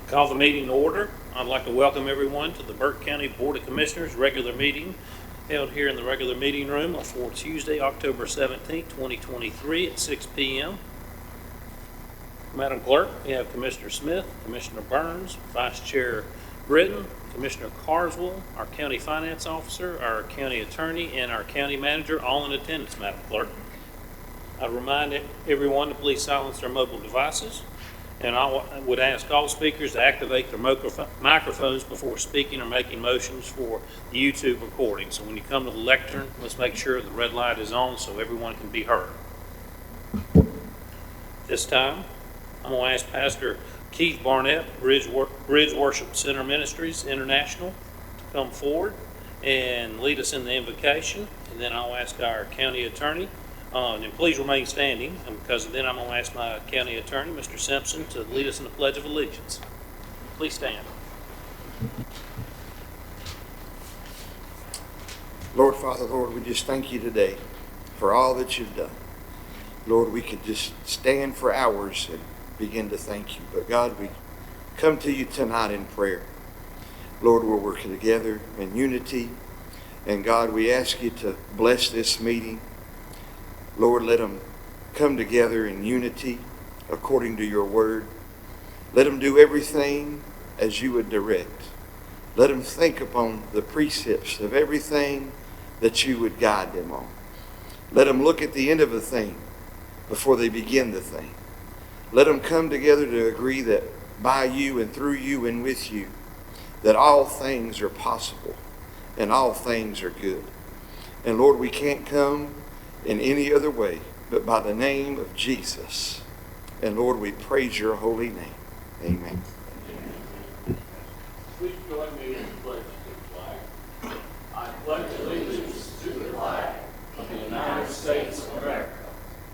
Call the meeting to order. I'd like to welcome everyone to the Burke County Board of Commissioners regular meeting held here in the regular meeting room for Tuesday, October 17, 2023 at 6 p.m. Madam Clerk, we have Commissioner Smith, Commissioner Burns, Vice Chair Britton, Commissioner Carswell, our County Finance Officer, our County Attorney, and our County Manager all in attendance, Madam Clerk. I remind everyone to please silence their mobile devices. And I would ask all speakers to activate their microphones before speaking or making motions for the YouTube recording. So when you come to the lectern, let's make sure the red light is on so everyone can be heard. This time, I'm going to ask Pastor Keith Barnett, Bridge Worship Center Ministries International, to come forward and lead us in the invocation. And then I'll ask our county attorney. And please remain standing, because then I'm going to ask my county attorney, Mr. Simpson, to lead us in the Pledge of Allegiance. Please stand. Lord, Father, Lord, we just thank you today for all that you've done. Lord, we could just stand for hours and begin to thank you. But God, we come to you tonight in prayer. Lord, we're working together in unity. And God, we ask you to bless this meeting. Lord, let them come together in unity according to your word. Let them do everything as you would direct. Let them think upon the precepts of everything that you would guide them on. Let them look at the end of a thing before they begin the thing. Let them come together to agree that by you and through you and with you, that all things are possible and all things are good. And Lord, we can't come in any other way but by the name of Jesus. And Lord, we praise your holy name. Amen. Please join me in the pledge to the flag. I pledge allegiance to the flag of the United States of America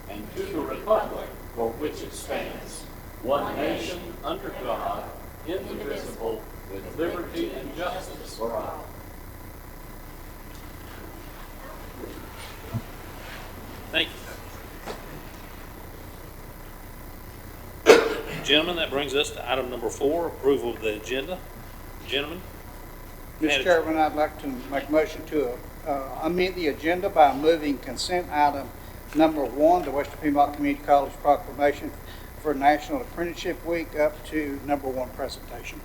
and to the republic for which it stands, one nation under God, indivisible, with liberty and justice for all. Thank you. Gentlemen, that brings us to item number 4, approval of the agenda. Gentlemen? Mr. Chairman, I'd like to make a motion to amend the agenda by moving consent item number 1, the Western Piedmont Community College proclamation for National Apprenticeship Week, up to number 1 presentation.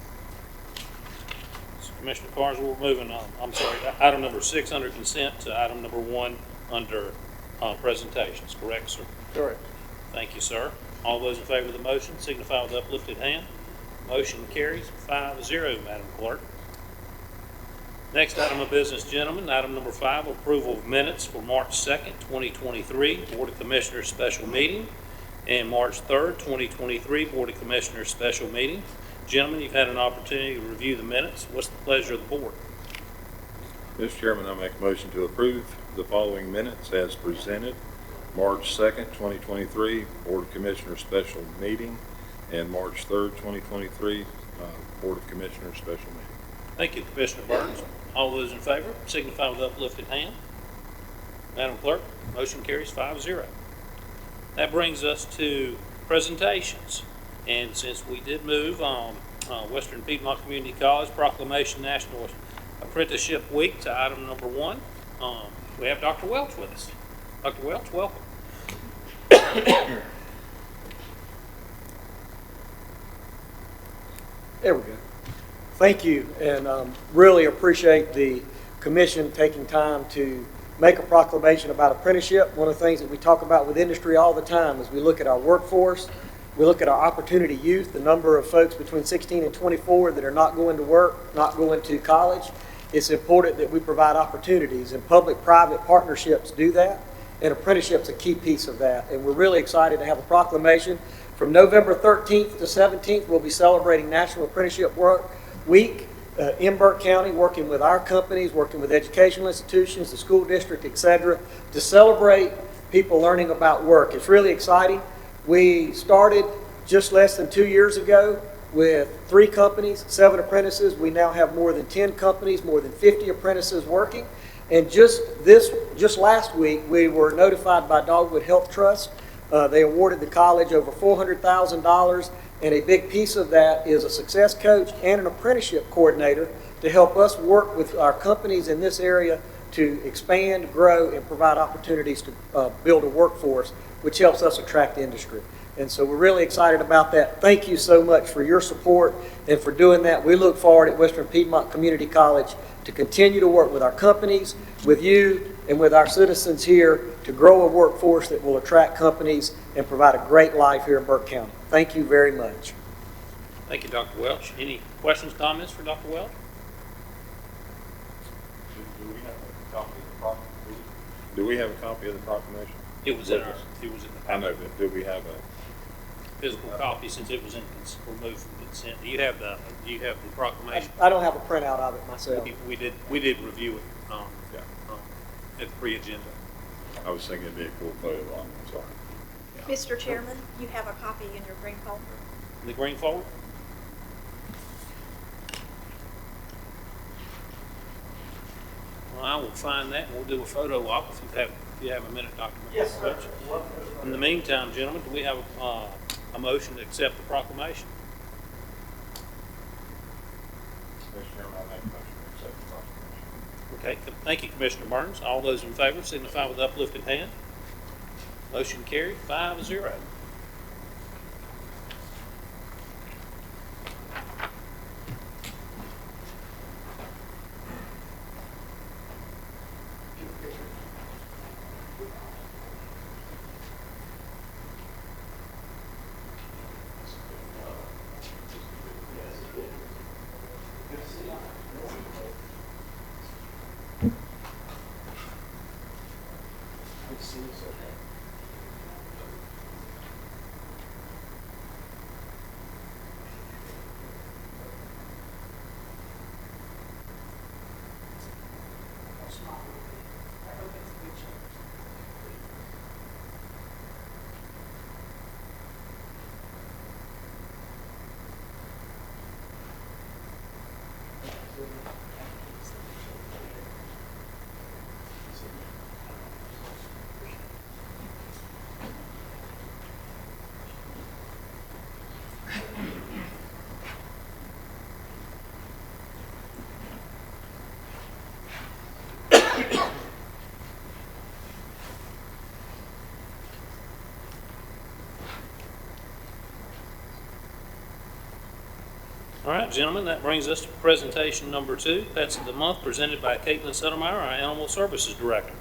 So Commissioner Carswell, we're moving on. Item number 6 under consent to item number 1 under presentations. Correct, sir? Correct. Thank you, sir. All those in favor of the motion signify with uplifted hand. Motion carries 5-0, Madam Clerk. Next item of business, gentlemen, item number 5, approval of minutes for March 2nd, 2023, Board of Commissioners special meeting, and March 3rd, 2023, Board of Commissioners special meeting. Gentlemen, you've had an opportunity to review the minutes. What's the pleasure of the board? Mr. Chairman, I make a motion to approve the following minutes as presented. March 2nd, 2023, Board of Commissioners special meeting, and March 3rd, 2023, Board of Commissioners special meeting. Thank you, Commissioner Burns. All those in favor signify with uplifted hand. Madam Clerk, motion carries 5-0. That brings us to presentations. And since we did move on Western Piedmont Community College Proclamation National Apprenticeship Week to item number 1, we have Dr. Welch with us. Dr. Welch, welcome. There we go. Thank you, and really appreciate the commission taking time to make a proclamation about apprenticeship. One of the things that we talk about with industry all the time is we look at our workforce, we look at our opportunity youth, the number of folks between 16 and 24 that are not going to work, not going to college. It's important that we provide opportunities, and public-private partnerships do that, and apprenticeship's a key piece of that. And we're really excited to have a proclamation. From November 13th to 17th, we'll be celebrating National Apprenticeship Week in Burke County, working with our companies, working with educational institutions, the school district, etc., to celebrate people learning about work. It's really exciting. We started just less than 2 years ago with 3 companies, 7 apprentices. We now have more than 10 companies, more than 50 apprentices working. And just last week, we were notified by Dogwood Health Trust They awarded the college over $400,000, and a big piece of that is a success coach and an apprenticeship coordinator to help us work with our companies in this area to expand, grow, and provide opportunities to build a workforce, which helps us attract industry. And so we're really excited about that. Thank you so much for your support and for doing that. We look forward at Western Piedmont Community College to continue to work with our companies, with you, and with our citizens here to grow a workforce that will attract companies and provide a great life here in Burke County. Thank you very much. Thank you, Dr. Welch. Any questions, comments for Dr. Welch? Do we have a copy of the proclamation? It was in the I know, but do we have a, physical copy since it was removed from consent. Do you have the proclamation? I don't have a printout of it myself. We did review it, at the pre-agenda. I was thinking it'd be a cool photo line, I'm sorry. Mr. Chairman, you have a copy in your green folder. The green folder? Well, I will find that and we'll do a photo op if you have a minute, Dr. Yes, sir. Welch. In the meantime, gentlemen, do we have a motion to accept the proclamation? Mr. Chairman, I make a motion to accept the proclamation. Okay, thank you, Commissioner Burns. All those in favor signify with uplifted hand. Motion carried, 5-0. All right, gentlemen, that brings us to presentation number 2, Pets of the Month, presented by Caitlin Settlemeyer, our Animal Services Director.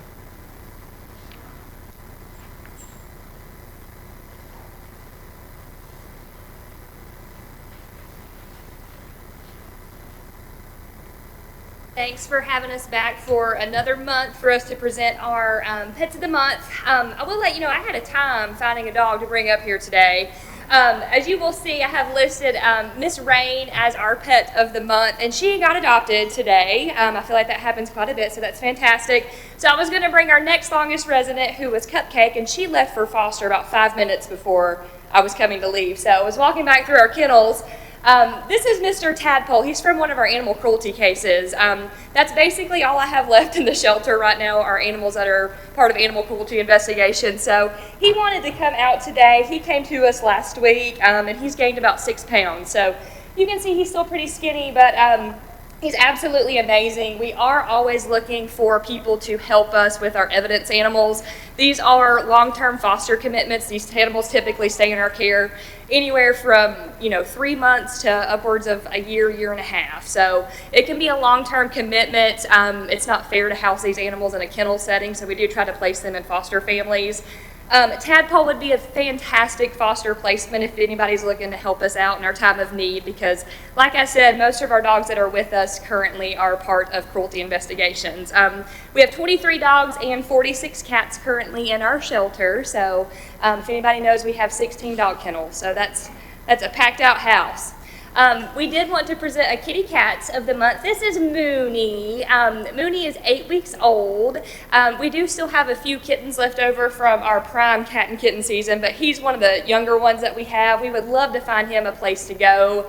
Thanks for having us back for another month for us to present our Pets of the Month. I will let you know I had a time finding a dog to bring up here today. As you will see, I have listed Miss Rain as our Pet of the Month, and she got adopted today. I feel like that happens quite a bit, so that's fantastic. So I was going to bring our next longest resident, who was Cupcake, and she left for foster about 5 minutes before I was coming to leave. So I was walking back through our kennels. This is Mr. Tadpole. He's from one of our animal cruelty cases. That's basically all I have left in the shelter right now, are animals that are part of animal cruelty investigation. So he wanted to come out today. He came to us last week, and he's gained about 6 pounds. So you can see he's still pretty skinny, but he's absolutely amazing. We are always looking for people to help us with our evidence animals. These are long-term foster commitments. These animals typically stay in our care anywhere from 3 months to upwards of a year, year and a half. So it can be a long-term commitment. It's not fair to house these animals in a kennel setting, so we do try to place them in foster families. Tadpole would be a fantastic foster placement if anybody's looking to help us out in our time of need, because like I said, most of our dogs that are with us currently are part of cruelty investigations. We have 23 dogs and 46 cats currently in our shelter, so if anybody knows, we have 16 dog kennels, so that's a packed out house. We did want to present a kitty cat of the month. This is Mooney. Mooney is 8 weeks old. We do still have a few kittens left over from our prime cat and kitten season, but he's one of the younger ones that we have. We would love to find him a place to go.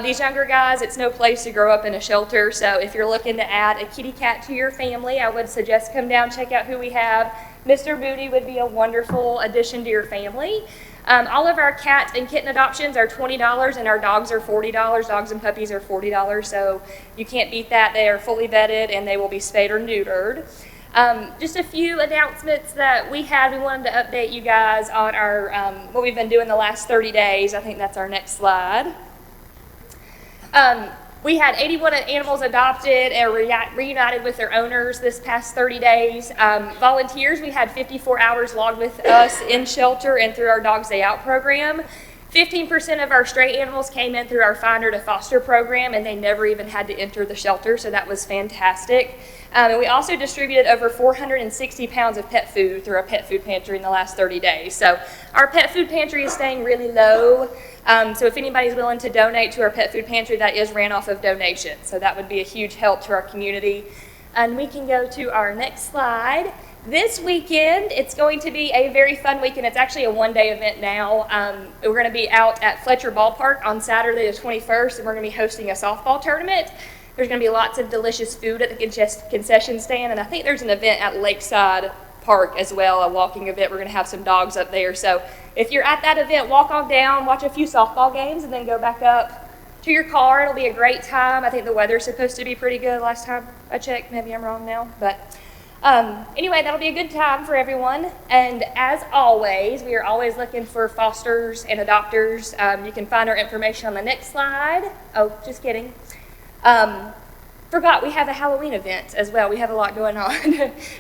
These younger guys, it's no place to grow up in a shelter, so if you're looking to add a kitty cat to your family, I would suggest come down, check out who we have. Mr. Mooney would be a wonderful addition to your family. All of our cat and kitten adoptions are $20, and our dogs are $40. Dogs and puppies are $40, so you can't beat that. They are fully vetted, and they will be spayed or neutered. Just a few announcements that we had. We wanted to update you guys on our what we've been doing the last 30 days. I think that's our next slide. We had 81 animals adopted and reunited with their owners this past 30 days. Volunteers, we had 54 hours logged with us in shelter and through our Dogs Day Out program. 15% of our stray animals came in through our Finder to Foster program, and they never even had to enter the shelter, so that was fantastic. And we also distributed over 460 pounds of pet food through our pet food pantry in the last 30 days. So our pet food pantry is staying really low. So if anybody's willing to donate to our pet food pantry, that is ran off of donations. So that would be a huge help to our community. And we can go to our next slide. This weekend, it's going to be a very fun weekend. It's actually a one-day event now. We're going to be out at Fletcher Ballpark on Saturday the 21st, and we're going to be hosting a softball tournament. There's going to be lots of delicious food at the concession stand, and I think there's an event at Lakeside Park as well, a walking event. We're going to have some dogs up there. So if you're at that event, walk on down, watch a few softball games, and then go back up to your car. It'll be a great time. I think the weather's supposed to be pretty good last time I checked. Maybe I'm wrong now, but anyway, that'll be a good time for everyone. And as always, we are always looking for fosters and adopters. You can find our information on the next slide. Oh, just kidding. Forgot we have a Halloween event as well. We have a lot going on.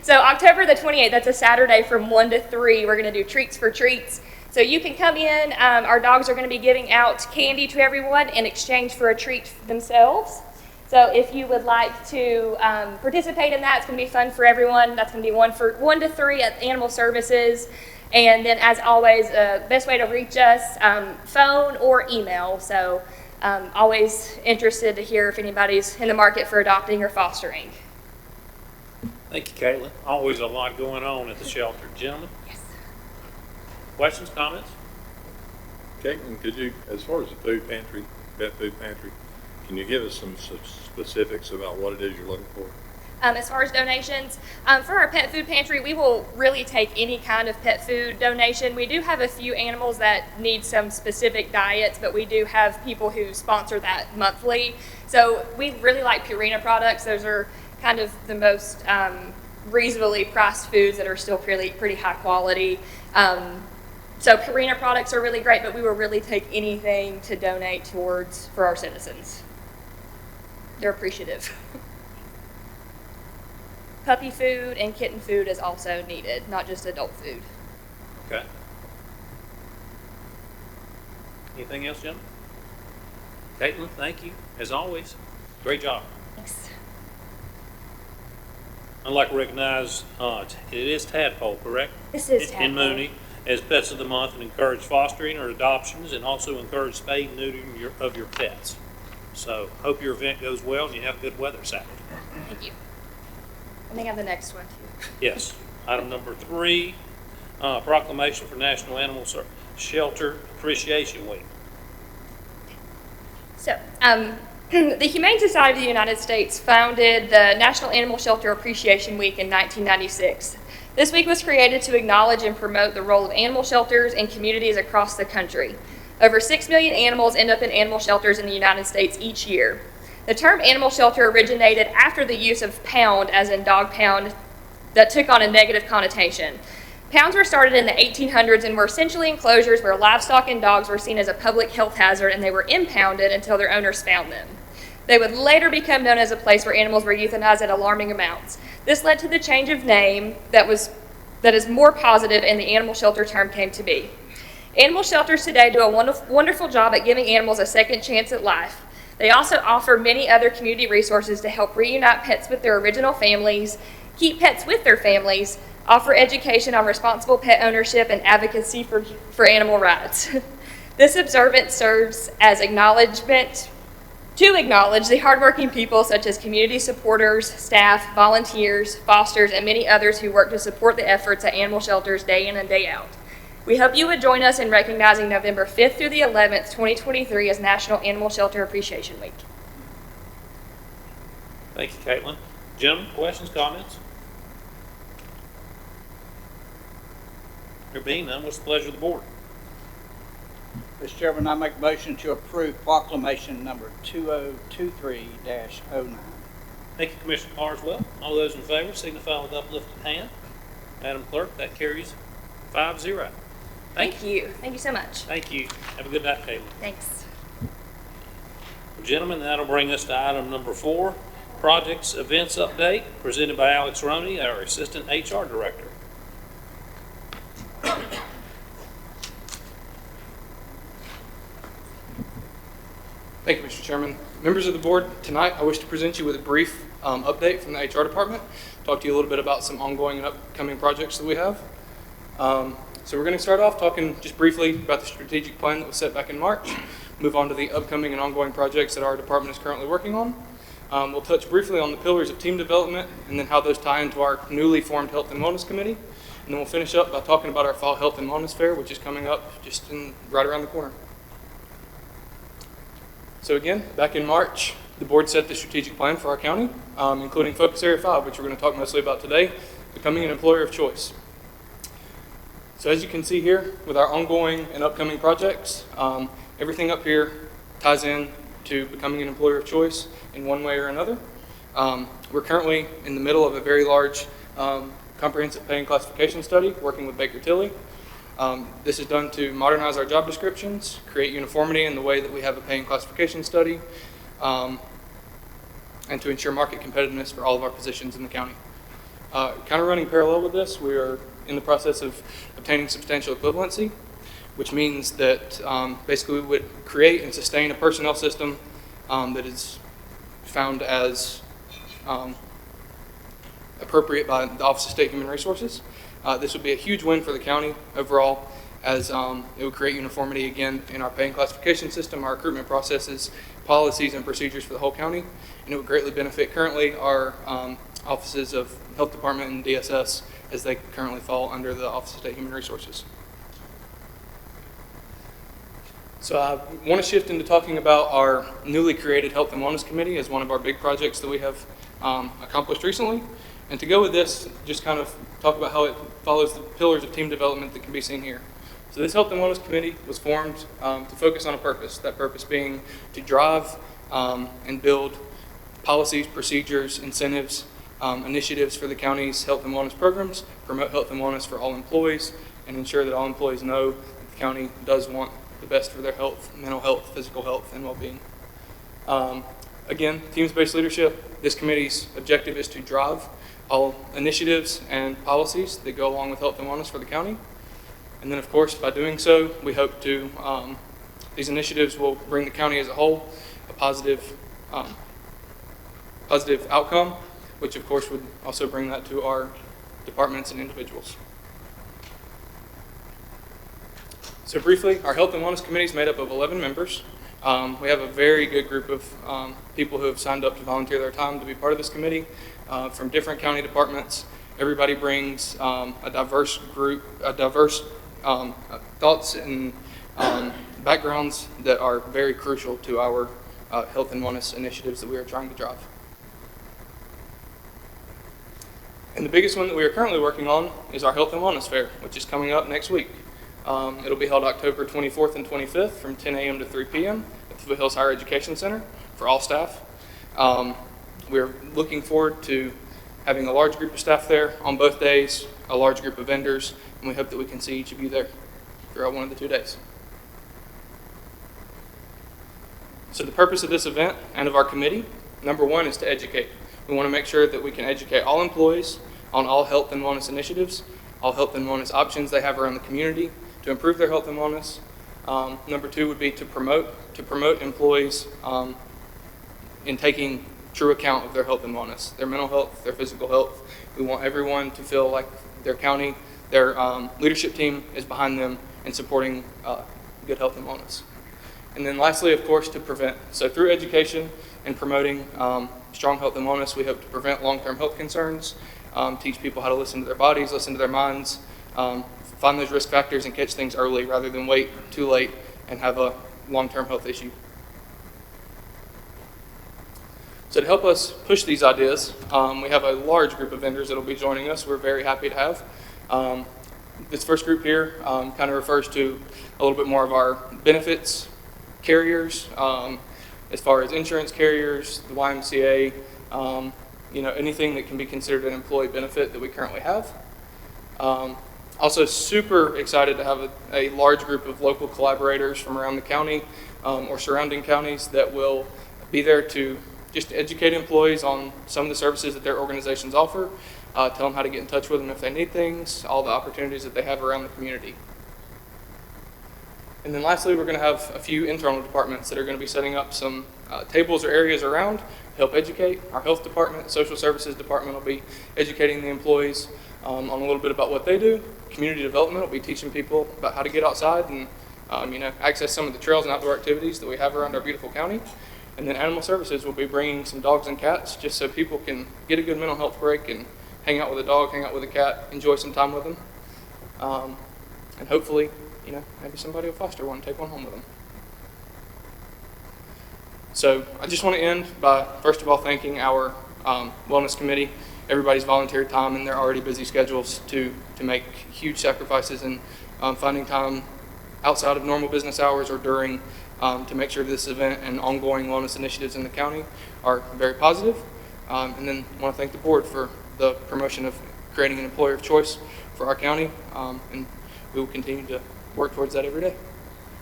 So October the 28th, that's a Saturday from 1 to 3. We're going to do Treats for Treats. So you can come in. Our dogs are going to be giving out candy to everyone in exchange for a treat themselves. So if you would like to participate in that, it's going to be fun for everyone. That's going to be 1 to 3 at Animal Services. And then, as always, best way to reach us, phone or email. So always interested to hear if anybody's in the market for adopting or fostering. Thank you, Caitlin. Always a lot going on at the shelter. Gentlemen? Yes. Questions, comments? Caitlin, could you, as far as the food pantry, pet food pantry, can you give us some specifics about what it is you're looking for? As far as donations, for our pet food pantry, we will really take any kind of pet food donation. We do have a few animals that need some specific diets, but we do have people who sponsor that monthly. So we really like Purina products. Those are kind of the most reasonably priced foods that are still pretty high quality. So Purina products are really great, but we will really take anything to donate towards for our citizens. They're appreciative. Puppy food and kitten food is also needed, not just adult food. Okay. Anything else, gentlemen? Caitlin, thank you, as always. Great job. Thanks. I'd like to recognize, it is Tadpole, correct? This is Tadpole. In Mooney, as Pets of the Month, and encourage fostering or adoptions, and also encourage spaying and neutering of your pets. So, hope your event goes well and you have good weather Saturday. Thank you. I think I have the next one too. Yes. Item number 3, proclamation for National Animal Shelter Appreciation Week. So, the Humane Society of the United States founded the National Animal Shelter Appreciation Week in 1996. This week was created to acknowledge and promote the role of animal shelters in communities across the country. Over 6 million animals end up in animal shelters in the United States each year. The term animal shelter originated after the use of pound, as in dog pound, that took on a negative connotation. Pounds were started in the 1800s and were essentially enclosures where livestock and dogs were seen as a public health hazard, and they were impounded until their owners found them. They would later become known as a place where animals were euthanized at alarming amounts. This led to the change of name that is more positive, and the animal shelter term came to be. Animal shelters today do a wonderful job at giving animals a second chance at life. They also offer many other community resources to help reunite pets with their original families, keep pets with their families, offer education on responsible pet ownership, and advocacy for animal rights. This observance serves as acknowledgement to acknowledge the hardworking people such as community supporters, staff, volunteers, fosters, and many others who work to support the efforts at animal shelters day in and day out. We hope you would join us in recognizing November 5th through the 11th, 2023 as National Animal Shelter Appreciation Week. Thank you, Caitlin. Gentlemen, questions, comments? There being none, what's the pleasure of the board? Mr. Chairman, I make a motion to approve proclamation number 2023-09. Thank you, Commissioner Carswell. All those in favor signify with uplifted hand. Madam Clerk, that carries 5-0. Thank you. Thank you so much. Thank you. Have a good night, Caitlin. Thanks. Well, gentlemen, that'll bring us to item number 4, Projects Events Update, presented by Alex Roney, our Assistant HR Director. Thank you, Mr. Chairman. Members of the board, tonight I wish to present you with a brief update from the HR department, talk to you a little bit about some ongoing and upcoming projects that we have. So we're going to start off talking just briefly about the strategic plan that was set back in March, move on to the upcoming and ongoing projects that our department is currently working on. We'll touch briefly on the pillars of team development and then how those tie into our newly formed Health and Wellness Committee. And then we'll finish up by talking about our Fall Health and Wellness Fair, which is coming up just right around the corner. So again, back in March, the board set the strategic plan for our county, including Focus Area 5, which we're going to talk mostly about today, becoming an employer of choice. So as you can see here, with our ongoing and upcoming projects, everything up here ties in to becoming an employer of choice in one way or another. We're currently in the middle of a very large comprehensive pay and classification study working with Baker Tilly. This is done to modernize our job descriptions, create uniformity in the way that we have a pay and classification study, and to ensure market competitiveness for all of our positions in the county. Kind of running parallel with this, we are in the process of obtaining substantial equivalency, which means that basically we would create and sustain a personnel system that is found as appropriate by the Office of State Human Resources. This would be a huge win for the county overall, as it would create uniformity again in our pay and classification system, our recruitment processes, policies, and procedures for the whole county, and it would greatly benefit currently our offices of Health Department and DSS, as they currently fall under the Office of State Human Resources. So I want to shift into talking about our newly created Health and Wellness Committee as one of our big projects that we have accomplished recently. And to go with this, just kind of talk about how it follows the pillars of team development that can be seen here. So this Health and Wellness Committee was formed to focus on a purpose, that purpose being to drive and build policies, procedures, incentives, initiatives for the county's health and wellness programs, promote health and wellness for all employees, and ensure that all employees know that the county does want the best for their health, mental health, physical health, and well-being. Again, teams-based leadership, this committee's objective is to drive all initiatives and policies that go along with health and wellness for the county. And then, of course, by doing so, we hope to, these initiatives will bring the county as a whole a positive outcome, which, of course, would also bring that to our departments and individuals. So briefly, our Health and Wellness Committee is made up of 11 members. We have a very good group of people who have signed up to volunteer their time to be part of this committee from different county departments. Everybody brings a diverse group, thoughts and backgrounds that are very crucial to our health and wellness initiatives that we are trying to drive. And the biggest one that we are currently working on is our Health and Wellness Fair, which is coming up next week. It'll be held October 24th and 25th from 10 a.m. to 3 p.m. at the Foothills Higher Education Center for all staff. We're looking forward to having a large group of staff there on both days, a large group of vendors, and we hope that we can see each of you there throughout one of the 2 days. So the purpose of this event and of our committee, number one, is to educate. We want to make sure that we can educate all employees on all health and wellness initiatives, all health and wellness options they have around the community to improve their health and wellness. Number two would be to promote employees in taking true account of their health and wellness, their mental health, their physical health. We want everyone to feel like their county, their leadership team is behind them and supporting good health and wellness. And then lastly, of course, to prevent. So through education and promoting strong health and wellness, we hope to prevent long-term health concerns, teach people how to listen to their bodies, listen to their minds, find those risk factors and catch things early rather than wait too late and have a long-term health issue. So to help us push these ideas, we have a large group of vendors that will be joining us. We're very happy to have. This first group here kind of refers to a little bit more of our benefits carriers, as far as insurance carriers, the YMCA, anything that can be considered an employee benefit that we currently have. Also super excited to have a large group of local collaborators from around the county or surrounding counties that will be there to just educate employees on some of the services that their organizations offer, tell them how to get in touch with them if they need things, all the opportunities that they have around the community. And then lastly, we're going to have a few internal departments that are going to be setting up some tables or areas around to help educate. Our health department, social services department will be educating the employees on a little bit about what they do. Community development will be teaching people about how to get outside and access some of the trails and outdoor activities that we have around our beautiful county. And then animal services will be bringing some dogs and cats just so people can get a good mental health break and hang out with a dog, hang out with a cat, enjoy some time with them. And hopefully, maybe somebody will foster one, take one home with them. So I just want to end by, first of all, thanking our wellness committee, everybody's volunteer time and their already busy schedules to make huge sacrifices and finding time outside of normal business hours or during to make sure this event and ongoing wellness initiatives in the county are very positive. And then I want to thank the board for the promotion of creating an employer of choice for our county, and we will continue to work towards that every day.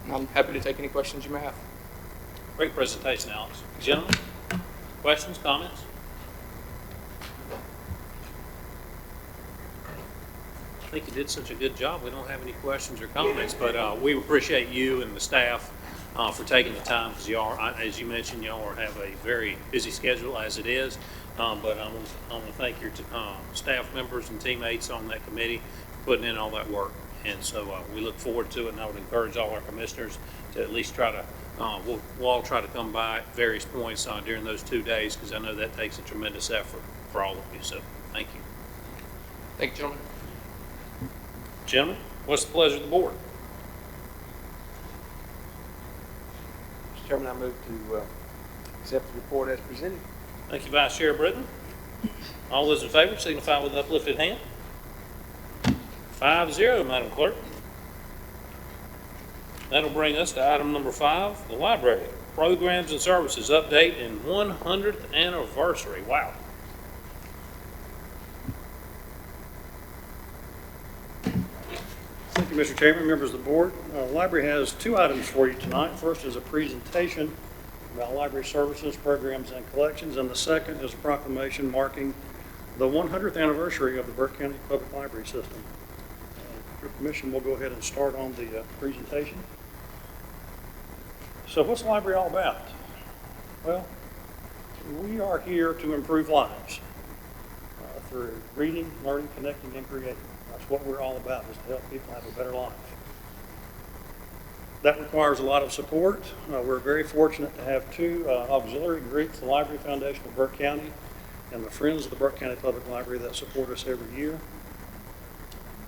And I'm happy to take any questions you may have. Great presentation, Alex. Gentlemen, questions, comments? I think you did such a good job. We don't have any questions or comments, but we appreciate you and the staff for taking the time, because you are, as you mentioned, y'all have a very busy schedule as it is. But I want to thank your staff members and teammates on that committee for putting in all that work. And so we look forward to it, and I would encourage all our commissioners to at least try to, we'll all try to come by at various points during those 2 days, because I know that takes a tremendous effort for all of you. So thank you. Thank you, gentlemen. Gentlemen, what's the pleasure of the board? Mr. Chairman, I move to accept the report as presented. Thank you, Vice Chair Britton. All those in favor signify with uplifted hand. 5-0, Madam Clerk. That'll bring us to item number 5, the library. Programs and services update and 100th anniversary. Wow. Thank you, Mr. Chairman, members of the board. The library has 2 items for you tonight. First is a presentation about library services, programs, and collections, and the second is a proclamation marking the 100th anniversary of the Burke County Public Library System. With your permission, we'll go ahead and start on the presentation. So what's the library all about? Well, we are here to improve lives through reading, learning, connecting, and creating. That's what we're all about, is to help people have a better life. That requires a lot of support. We're very fortunate to have 2 auxiliary groups, the Library Foundation of Burke County and the Friends of the Burke County Public Library, that support us every year.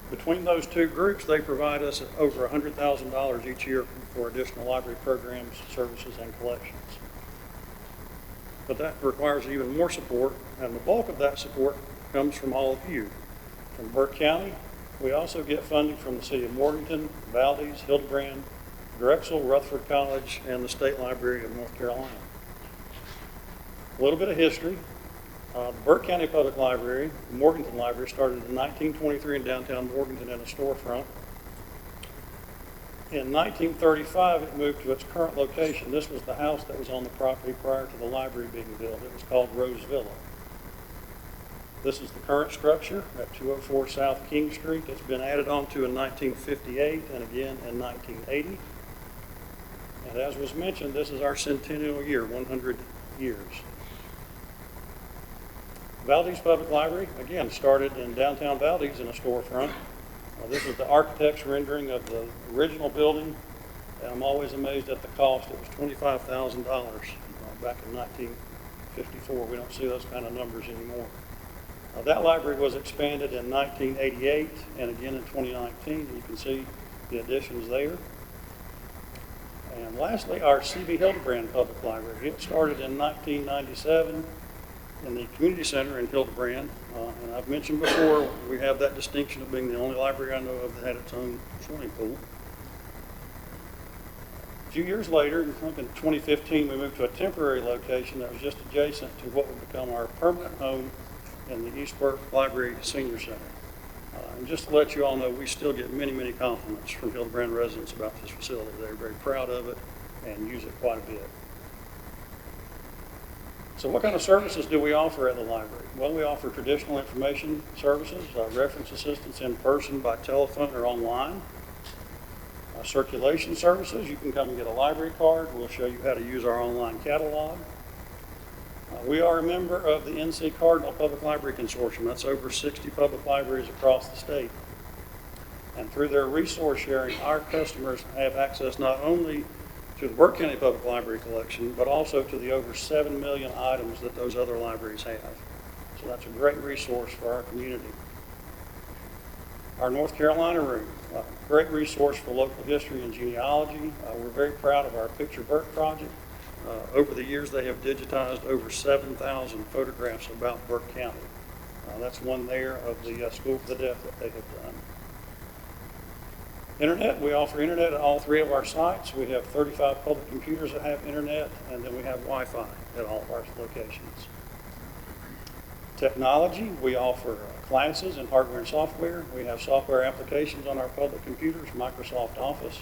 Between those 2 groups, they provide us over $100,000 each year for additional library programs, services, and collections. But that requires even more support, and the bulk of that support comes from all of you. From Burke County, we also get funding from the City of Morganton, Valdez, Hildebrand, Drexel, Rutherford College, and the State Library of North Carolina. A little bit of history. The Burke County Public Library, the Morganton Library, started in 1923 in downtown Morganton in a storefront. In 1935, it moved to its current location. This was the house that was on the property prior to the library being built. It was called Rose Villa. This is the current structure at 204 South King Street. It's been added on to in 1958 and again in 1980. And as was mentioned, this is our centennial year, 100 years. Valdez Public Library, again, started in downtown Valdez in a storefront. This is the architect's rendering of the original building And I'm always amazed at the cost. It was $25,000 back in 1954. We don't see those kind of numbers anymore. That library was expanded in 1988 and again in 2019. You can see the additions there. And lastly, our C.B. Hildebrand Public Library. It started in 1997 in the community center in Hildebrand. And I've mentioned before, we have that distinction of being the only library I know of that had its own swimming pool. A few years later, in 2015, we moved to a temporary location that was just adjacent to what would become our permanent home in the East Burke Library Senior Center. And just to let you all know, we still get many, many compliments from Hildebrand residents about this facility. They're very proud of it and use it quite a bit. So what kind of services do we offer at the library? Well, we offer traditional information services, reference assistance in person, by telephone, or online. Circulation services, you can come and get a library card. We'll show you how to use our online catalog. We are a member of the NC Cardinal Public Library Consortium. That's over 60 public libraries across the state. And through their resource sharing, our customers have access not only to the Burke County Public Library collection, but also to the over 7 million items that those other libraries have. So that's a great resource for our community. Our North Carolina room, great resource for local history and genealogy. We're very proud of our Picture Burke project. Over the years, they have digitized over 7,000 photographs about Burke County. That's one there of the School for the Deaf that they have done. Internet, we offer internet at all 3 of our sites. We have 35 public computers that have internet, and then we have Wi-Fi at all of our locations. Technology, we offer classes in hardware and software. We have software applications on our public computers, Microsoft Office,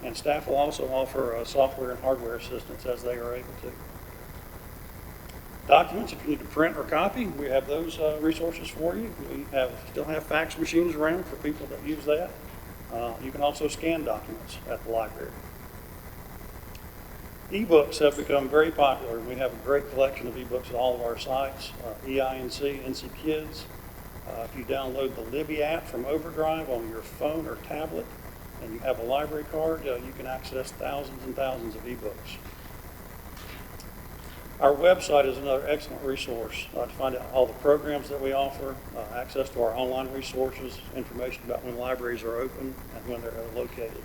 and staff will also offer software and hardware assistance as they are able to. Documents, if you need to print or copy, we have those resources for you. We still have fax machines around for people that use that. You can also scan documents at the library. E-books have become very popular. We have a great collection of e-books at all of our sites, EINC, NC Kids. If you download the Libby app from Overdrive on your phone or tablet, and you have a library card, you can access thousands and thousands of e-books. Our website is another excellent resource to find out all the programs that we offer, access to our online resources, information about when libraries are open and when they're located.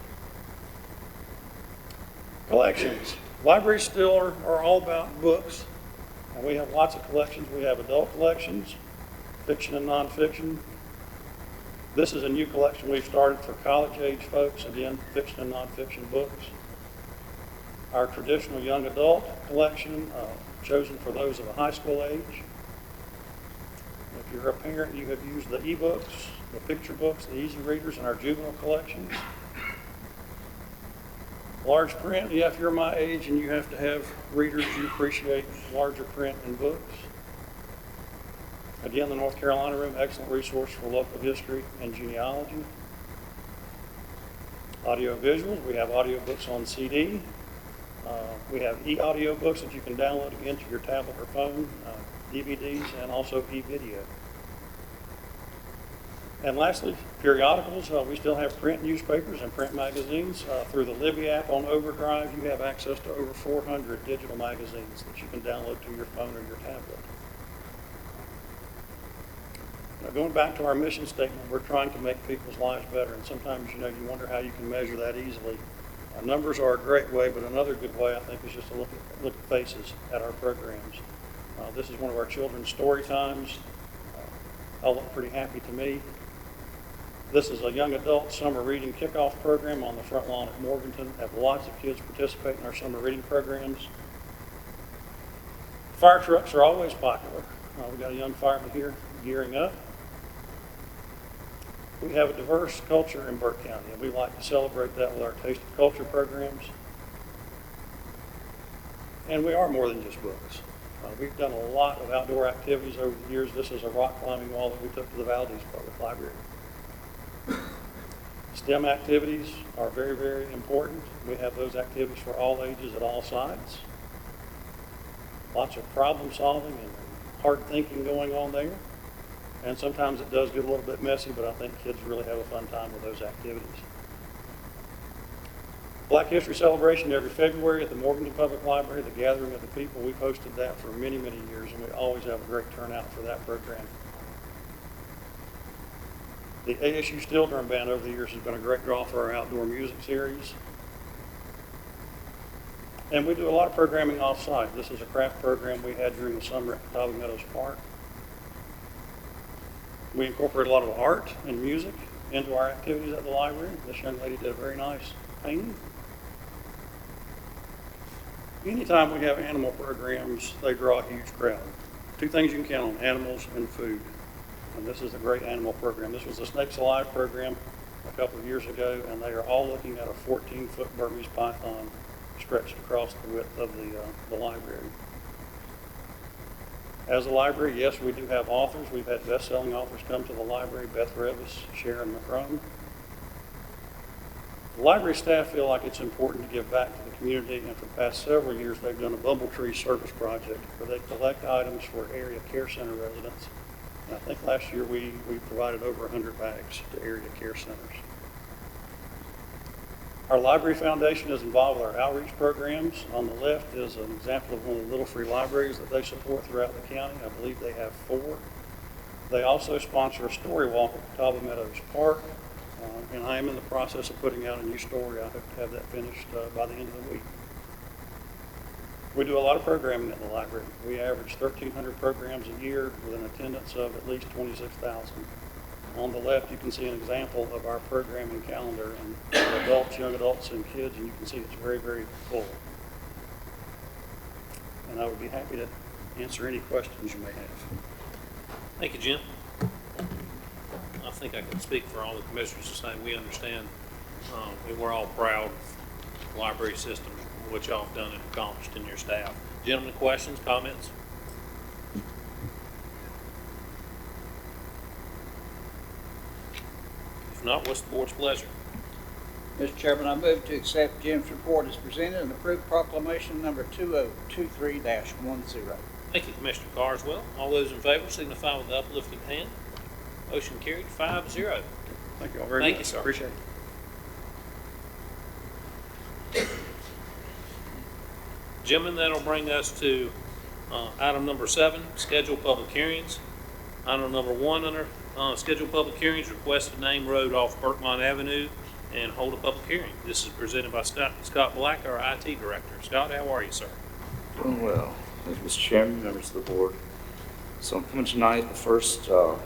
Collections. Libraries still are all about books, and we have lots of collections. We have adult collections, fiction and nonfiction. This is a new collection we've started for college-age folks, again, fiction and nonfiction books. Our traditional young adult collection, chosen for those of a high school age. If you're a parent, you have used the e-books, the picture books, the easy readers in our juvenile collections. Large print, yeah, if you're my age and you have to have readers, you appreciate larger print in books. Again, the North Carolina room, excellent resource for local history and genealogy. Audio visuals, we have audio books on CD. We have e-audio books that you can download again to your tablet or phone, DVDs, and also e-video. And lastly, periodicals. We still have print newspapers and print magazines. Through the Libby app on Overdrive, you have access to over 400 digital magazines that you can download to your phone or your tablet. Now, going back to our mission statement, we're trying to make people's lives better, and sometimes, you wonder how you can measure that easily. Numbers are a great way, but another good way, I think, is just to look at faces at our programs. This is one of our children's story times. All look pretty happy to me. This is a young adult summer reading kickoff program on the front lawn at Morganton. Have lots of kids participate in our summer reading programs. Fire trucks are always popular. We've got a young fireman here gearing up. We have a diverse culture in Burke County, and we like to celebrate that with our Taste of Culture programs. And we are more than just books. We've done a lot of outdoor activities over the years. This is a rock climbing wall that we took to the Valdez Public Library. STEM activities are very, very important. We have those activities for all ages at all sides. Lots of problem solving and hard thinking going on there. And sometimes it does get a little bit messy, but I think kids really have a fun time with those activities. Black History Celebration every February at the Morganton Public Library, the gathering of the people. We've hosted that for many, many years, and we always have a great turnout for that program. The ASU Steel Drum Band over the years has been a great draw for our outdoor music series. And we do a lot of programming off-site. This is a craft program we had during the summer at Catawba Meadows Park. We incorporate a lot of art and music into our activities at the library. This young lady did a very nice painting. Anytime we have animal programs, they draw a huge crowd. Two things you can count on, animals and food. And this is a great animal program. This was the Snakes Alive program a couple of years ago, and they are all looking at a 14-foot Burmese python stretched across the width of the library. As a library, yes, we do have authors. We've had best-selling authors come to the library, Beth Revis, Sharon McCrone. The library staff feel like it's important to give back to the community, and for the past several years, they've done a Bumble Tree service project where they collect items for area care center residents. And I think last year we provided over 100 bags to area care centers. Our Library Foundation is involved with our outreach programs. On the left is an example of one of the little free libraries that they support throughout the county. I believe they have 4. They also sponsor a story walk at Catawba Meadows Park, and I am in the process of putting out a new story. I hope to have that finished by the end of the week. We do a lot of programming at the library. We average 1,300 programs a year with an attendance of at least 26,000. On the left, you can see an example of our programming calendar, and adults, young adults, and kids, and you can see it's very, very full. And I would be happy to answer any questions you may have. Thank you, Jim. I think I can speak for all the commissioners to say we understand, and we're all proud of the library system, what y'all have done and accomplished in your staff. Gentlemen, questions, comments? If not, what's the board's pleasure? Mr. Chairman, I move to accept Jim's report as presented and approve proclamation number 2023-10. Thank you, Commissioner Carswell. All those in favor signify with the uplifted hand. Motion carried 5-0. Thank you all very much. Thank you, sir. Appreciate it. Gentlemen, that'll bring us to item number 7, scheduled public hearings. Item number 1 under scheduled public hearings, request to name road off Berkmont Avenue and hold a public hearing. This is presented by Scott Black, our IT director. Scott, how are you, sir? Doing well. Thank you, Mr. Chairman, members of the board. So I'm coming tonight. The first one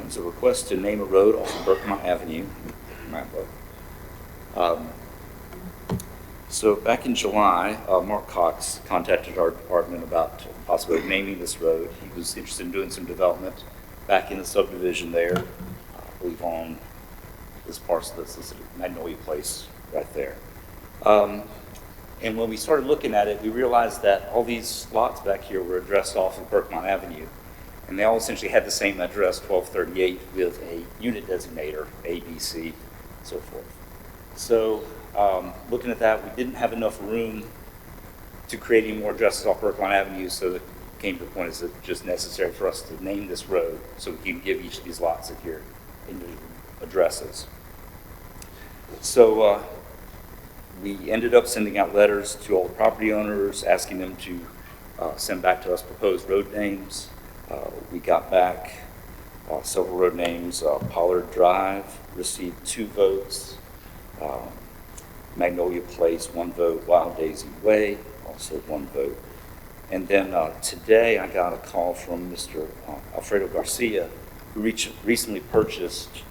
is a request to name a road off of Berkmont Avenue. So back in July, Mark Cox contacted our department about possibly naming this road. He was interested in doing some development back in the subdivision there, I believe on this parcel that's listed at Magnolia Place right there. And when we started looking at it, we realized that all these lots back here were addressed off of Berkmont Avenue, and they all essentially had the same address, 1238, with a unit designator, A, B, C, and so forth. So looking at that, we didn't have enough room to create any more addresses off Berkmont Avenue, so it came to the point it's just necessary for us to name this road so we can give each of these lots of your individual addresses. So we ended up sending out letters to all the property owners, asking them to send back to us proposed road names. We got back several road names. Pollard Drive received 2 votes. Magnolia Place, 1 vote. Wild Daisy Way, also 1 vote. And then today I got a call from Mr. Alfredo Garcia, who recently purchased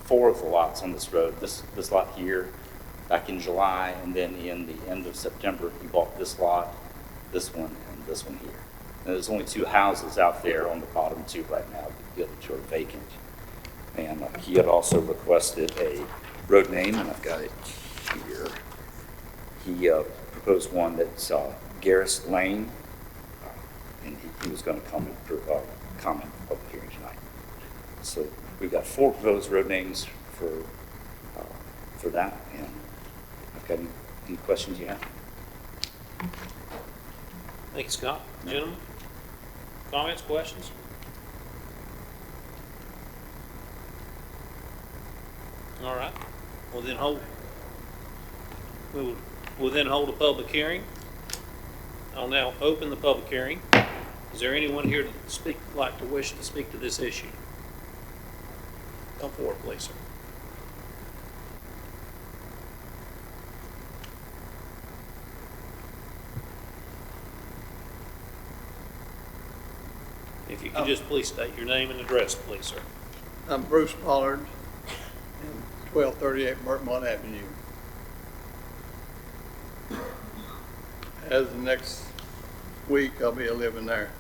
4 of the lots on this road. This lot here back in July, and then in the end of September, he bought this lot, this one, and this one here. And there's only 2 houses out there on the bottom 2 right now. The other 2 are vacant. And he had also requested a road name, and I've got it here. He proposed one that's Garris Lane, and he was going to comment public hearing tonight. So we've got 4 proposed road names for that, and I've got any questions you have? Thank you, Scott. Gentlemen, comments, questions? All right. Well, then hold We'll then hold a public hearing. I'll now open the public hearing. Is there anyone here to wish to speak to this issue? Come forward, please, sir. If you could just please state your name and address, please, sir. I'm Bruce Pollard, 1238 Burkmont Avenue. As the next week, I'll be living there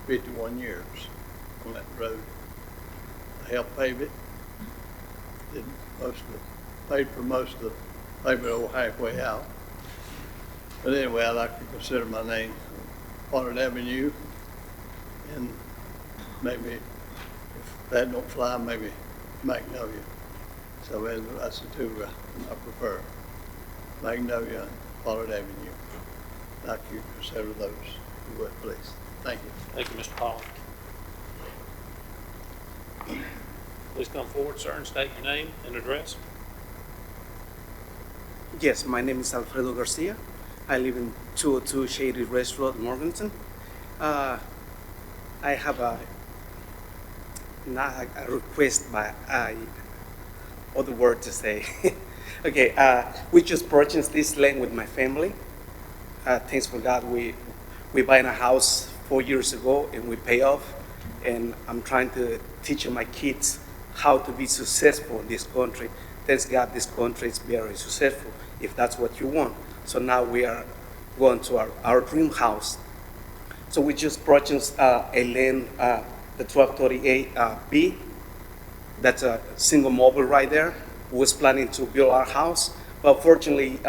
51 years on that road. I helped pave it, paid for most of the pavement over halfway out. But anyway, I like to consider my name Pollard Avenue, and maybe if that don't fly, maybe Magnolia. So that's the two I prefer, Magnolia and Pollard Avenue. I'd like you to consider those, if you would, please. Thank you. Thank you, Mr. Pollard. Please come forward, sir, and state your name and address. Yes, my name is Alfredo Garcia. I live in 202 Shady Rest Road, Morganton. I have not a request, but other word to say. Okay, we just purchased this land with my family. Thanks for God, we bought a house 4 years ago and we pay off. And I'm trying to teach my kids how to be successful in this country. Thanks God, this country is very successful, if that's what you want. So now we are going to our dream house. So we just purchased a land, the 1238B. That's a single mobile right there. We was planning to build our house, but fortunately,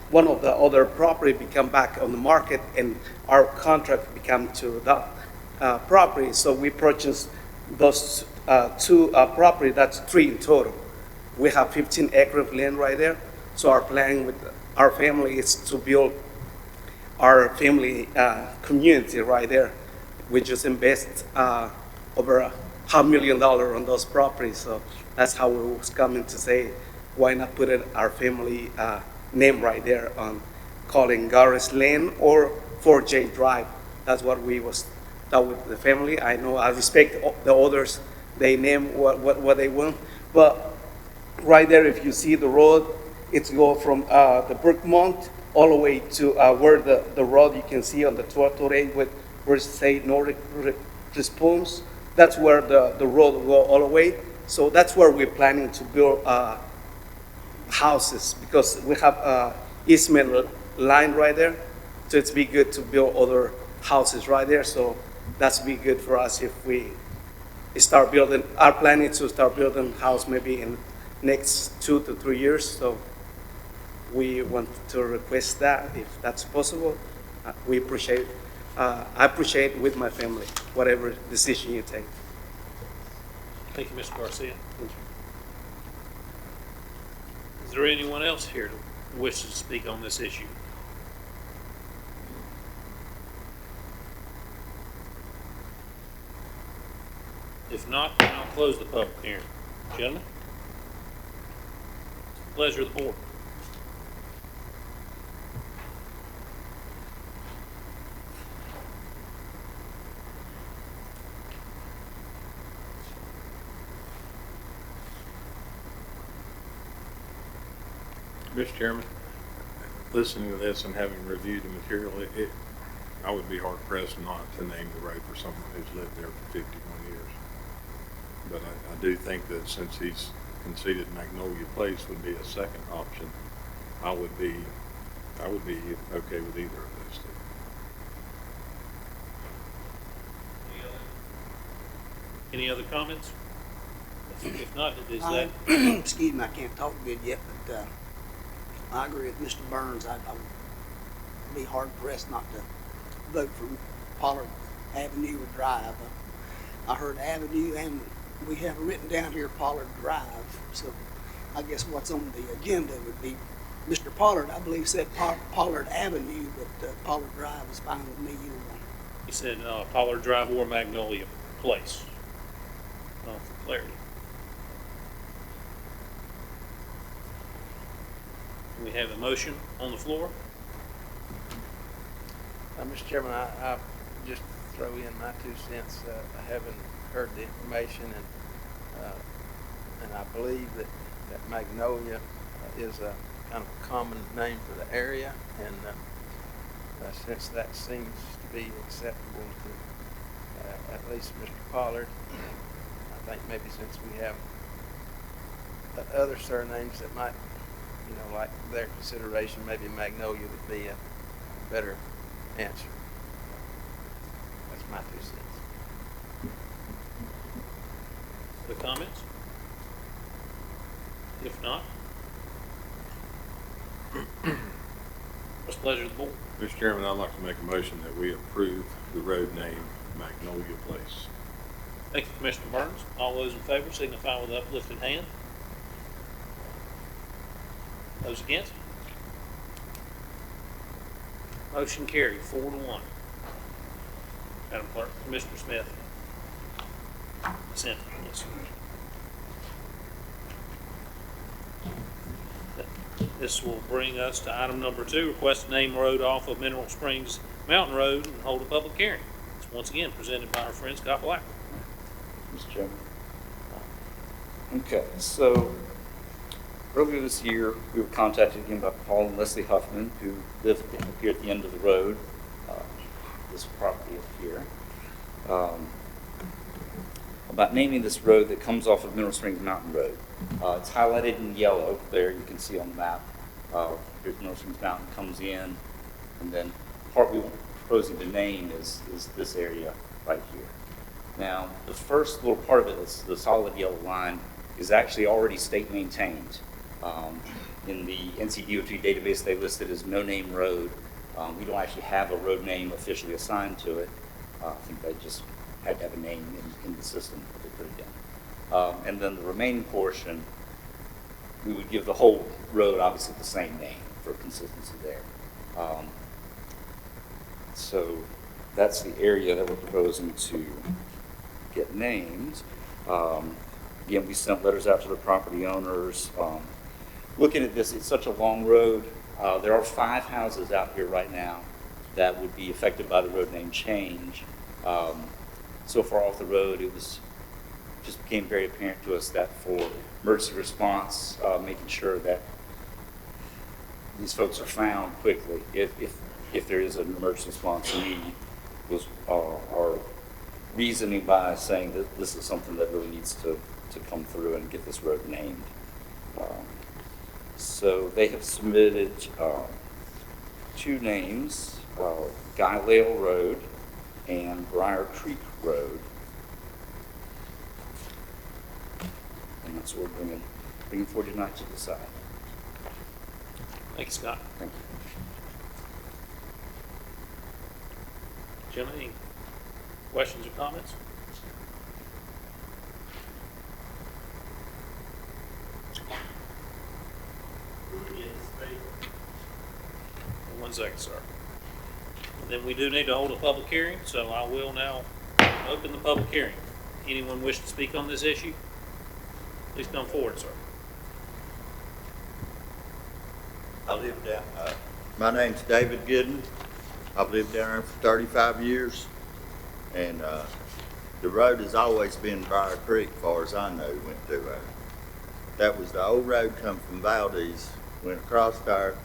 one of the other property become back on the market, and our contract become to that property. So we purchased those two property. That's 3 in total. We have 15 acres of land right there. So our plan with our family is to build our family community right there. We just invest over $500,000 on those properties. So that's how we was coming to say, why not put it our family name right there on calling Garris Lane or 4J Drive. That's what we was done with the family. I know I respect the others. They name what they want. But right there, if you see the road, it's go from the Brookmont all the way to where the road you can see on the 1228 where it say Nordic Response. That's where the road will go all the way. So that's where we're planning to build houses, because we have easement line right there. So it's be good to build other houses right there. So that's be good for us if we start building. Our plan is to start building house maybe in next 2 to 3 years. So we want to request that if that's possible. We appreciate. I appreciate with my family whatever decision you take. Thank you, Mr. Garcia. Is there anyone else here who wishes to speak on this issue? If not, then I'll close the public hearing. Gentlemen, it's the pleasure of the board. Mr. Chairman, listening to this and having reviewed the material, I would be hard pressed not to name the road for someone who's lived there for 51 years. But I do think that since he's conceded Magnolia Place would be a second option, I would be okay with either of those two. Any other comments? If not, it is that. Excuse me, I can't talk good yet, but I agree with Mr. Burns. I would be hard pressed not to vote for Pollard Avenue or Drive. I heard Avenue, and we have written down here Pollard Drive. So I guess what's on the agenda would be Mr. Pollard, I believe, said Pollard Avenue, but Pollard Drive is fine with me. He said Pollard Drive or Magnolia Place. For clarity. We have a motion on the floor. Mr. Chairman, I just throw in my 2 cents. I haven't heard the information, and I believe that Magnolia is a kind of a common name for the area, and since that seems to be acceptable to at least Mr. Pollard, I think maybe since we have other surnames that might, like their consideration, maybe Magnolia would be a better answer. That's my 2 cents. Other comments? If not, what's the pleasure of the board? Mr. Chairman, I'd like to make a motion that we approve the road name Magnolia Place. Thank you, Commissioner Burns. All those in favor signify with uplifted hand. Those against? Motion carried, 4-1. Madam Clerk, Commissioner Smith. Consent. Yes. This will bring us to item number 2, request to name road off of Mineral Springs Mountain Road and hold a public hearing. It's once again presented by our friend Scott Black. Mr. Chairman. Okay, so earlier this year, we were contacted again by Paul and Leslie Huffman, who live up here at the end of the road, this property up here, about naming this road that comes off of Mineral Springs Mountain Road. It's highlighted in yellow there, you can see on the map. Here's Mineral Springs Mountain comes in, and then part we're proposing to name is this area right here. Now, the first little part of it, is the solid yellow line, is actually already state maintained. In the NCDOT database, they listed as no-name road. We don't actually have a road name officially assigned to it. I think they just had to have a name in the system that they put it in. And then the remaining portion, we would give the whole road obviously the same name for consistency there. So that's the area that we're proposing to get named. Again, we sent letters out to the property owners. Looking at this, it's such a long road. There are 5 houses out here right now that would be affected by the road name change. So far off the road, it just became very apparent to us that for emergency response, making sure that these folks are found quickly if there is an emergency response need, was our reasoning by saying that this is something that really needs to come through and get this road named. So they have submitted 2 names, Guy Lale Road and Briar Creek Road. And that's what we're bringing forward tonight to decide. Thank you, Scott. Thank you. Jenna, any questions or comments? One second, sir. Then we do need to hold a public hearing, so I will now open the public hearing. Anyone wish to speak on this issue? Please come forward, sir. I live down, my name's David Gooden. I've lived down there for 35 years. And the road has always been Briar Creek, as far as I know, went through there. That was the old road come from Valdez, went across there.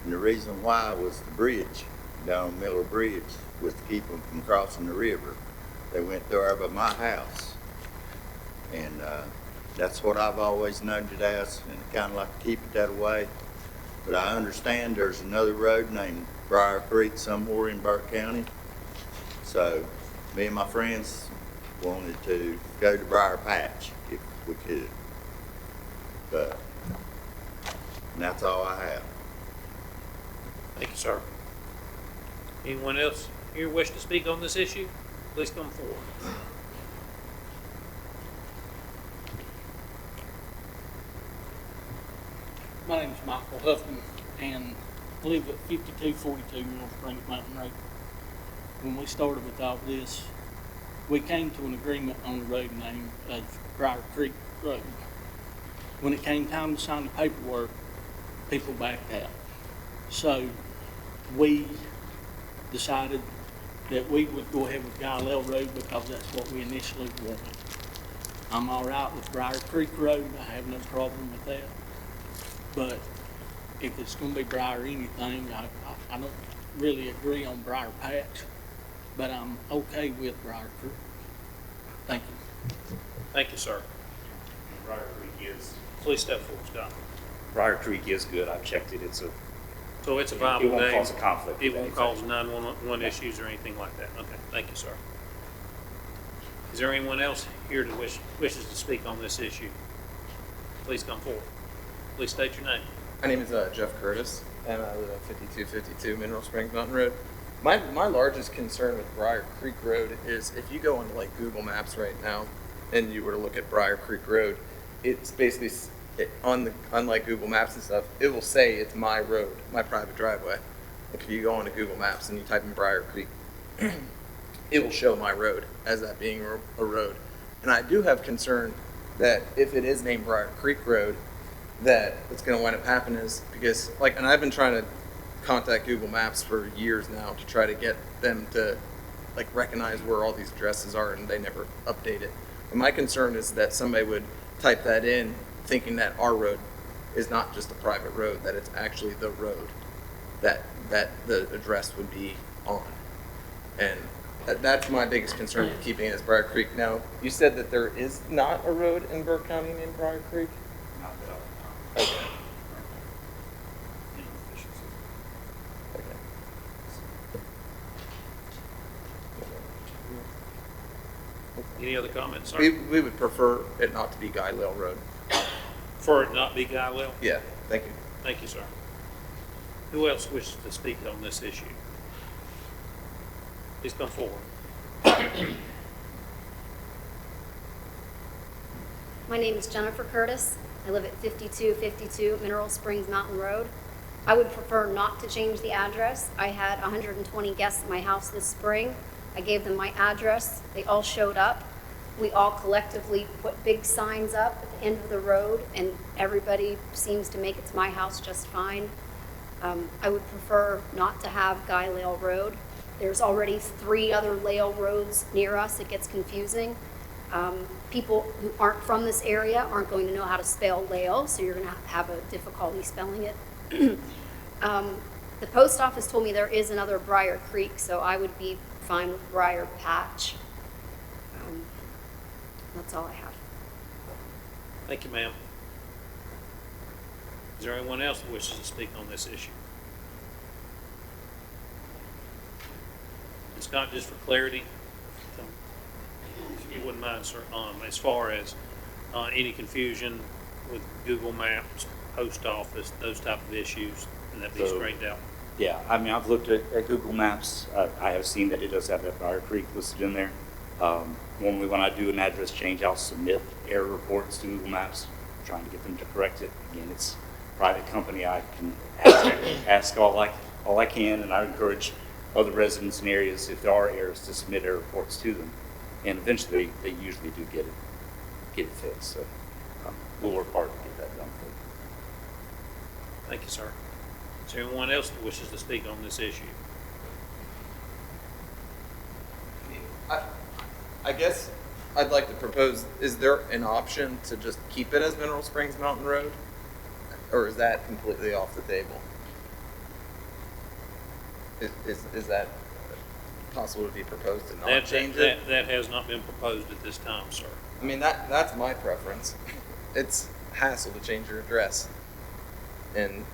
And the reason why was the bridge, down on Miller Bridge, was to keep them from crossing the river. They went through there by my house. And that's what I've always known it as, and I kind of like to keep it that way. But I understand there's another road named Briar Creek somewhere in Burke County. So me and my friends wanted to go to Briar Patch if we could. But and that's all I have. Thank you, sir. Anyone else here wish to speak on this issue? Please come forward. My name is Michael Huffman, and I live at 5242 Mineral Springs Mountain Road. When we started with all this, we came to an agreement on the road name of Briar Creek Road. When it came time to sign the paperwork, people backed out. So we decided that we would go ahead with Galileo Road because that's what we initially wanted. I'm all right with Briar Creek Road. I have no problem with that. But if it's gonna be Briar anything, I don't really agree on Briar Patch, but I'm okay with Briar Creek. Thank you. Thank you, sir. Briar Creek is, Please step forward, Scott. Briar Creek is good. I've checked it. So it's a viable It won't name? cause a conflict. It won't cause 911 issues or anything like that? Okay, thank you, sir. Is there anyone else here that wishes to speak on this issue? Please come forward. Please state your name. My name is Jeff Curtis, and I live at 5252 Mineral Springs Mountain Road. My largest concern with Briar Creek Road is if you go into like Google Maps right now, and you were to look at Briar Creek Road, it's basically unlike Google Maps and stuff, it will say it's my road, my private driveway. If you go onto Google Maps and you type in Briar Creek, it will show my road as that being a road. And I do have concern that if it is named Briar Creek Road, that what's going to wind up happening is because, like, and I've been trying to contact Google Maps for years now to try to get them to, like, recognize where all these addresses are, and they never update it. And my concern is that somebody would type that in thinking that our road is not just a private road, that it's actually the road that the address would be on. And that's my biggest concern with keeping it as Briar Creek. Now, you said that there is not a road in Burke County named Briar Creek? Not that Okay. Any other comments, sir? We would prefer it not to be Guy Lale Road. For it not be Guy Lale? Yeah, thank you. Thank you, sir. Who else wishes to speak on this issue? Please come forward. My name is Jennifer Curtis. I live at 5252 Mineral Springs Mountain Road. I would prefer not to change the address. I had 120 guests at my house this spring. I gave them my address. They all showed up. We all collectively put big signs up at the end of the road, and everybody seems to make it's my house just fine. I would prefer not to have Guy Lale Road. There's already 3 other Lale roads near us. It gets confusing. People who aren't from this area aren't going to know how to spell Lale, so you're going to have a difficulty spelling it. The post office told me there is another Briar Creek, so I would be fine with Briar Patch. That's all I have. Thank you, ma'am. Is there anyone else that wishes to speak on this issue? And Scott, just for clarity, if you wouldn't mind, sir, as far as any confusion with Google Maps, post office, those type of issues, and that be straightened out? Yeah, I mean, I've looked at Google Maps. I have seen that it does have that Briar Creek listed in there. Normally when I do an address change, I'll submit error reports to Google Maps, trying to get them to correct it. Again, it's a private company. I can ask all I can, and I encourage other residents in areas, if there are errors, to submit error reports to them. And eventually, they usually do get it fixed. So we'll work hard to get that done for you. Thank you, sir. Is there anyone else that wishes to speak on this issue? I guess I'd like to propose, is there an option to just keep it as Mineral Springs Mountain Road? Or is that completely off the table? Is that possible to be proposed to not change it? That has not been proposed at this time, sir. I mean, that's my preference. It's hassle to change your address. And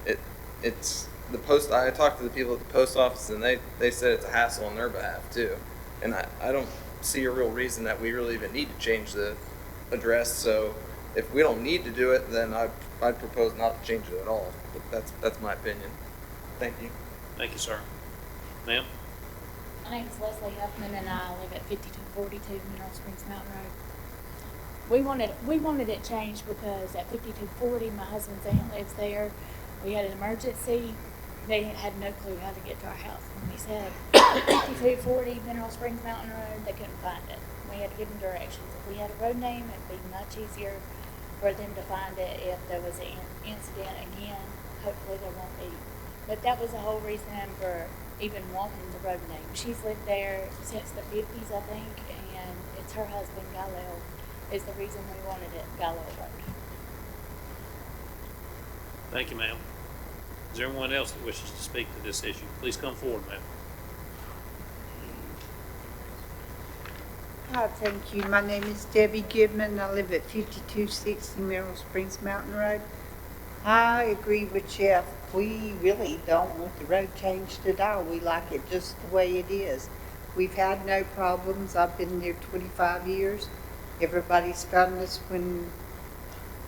it's the post, I talked to the people at the post office, and they said it's a hassle on their behalf too. And I don't see a real reason that we really even need to change the address. So if we don't need to do it, then I'd propose not to change it at all. But that's my opinion. Thank you. Thank you, sir. Ma'am? My name is Leslie Huffman, and I live at 5242 Mineral Springs Mountain Road. We wanted it changed because at 5240, my husband's aunt lives there. We had an emergency. They had no clue how to get to our house. And we said 5240 Mineral Springs Mountain Road, they couldn't find it. We had to give them directions. If we had a road name, it'd be much easier for them to find it if there was an incident again. hopefully there won't be. But that was the whole reason for even wanting the road name. She's lived there since the 50s, I think, and it's her husband, Galileo, is the reason we wanted it Galileo Road. Thank you, ma'am. Is there anyone else that wishes to speak to this issue? Please come forward, ma'am. Hi, thank you. My name is Debbie Goodman. I live at 5260 Mineral Springs Mountain Road. I agree with Jeff. We really don't want the road changed at all. We like it just the way it is. We've had no problems. I've been there 25 years. Everybody's found us when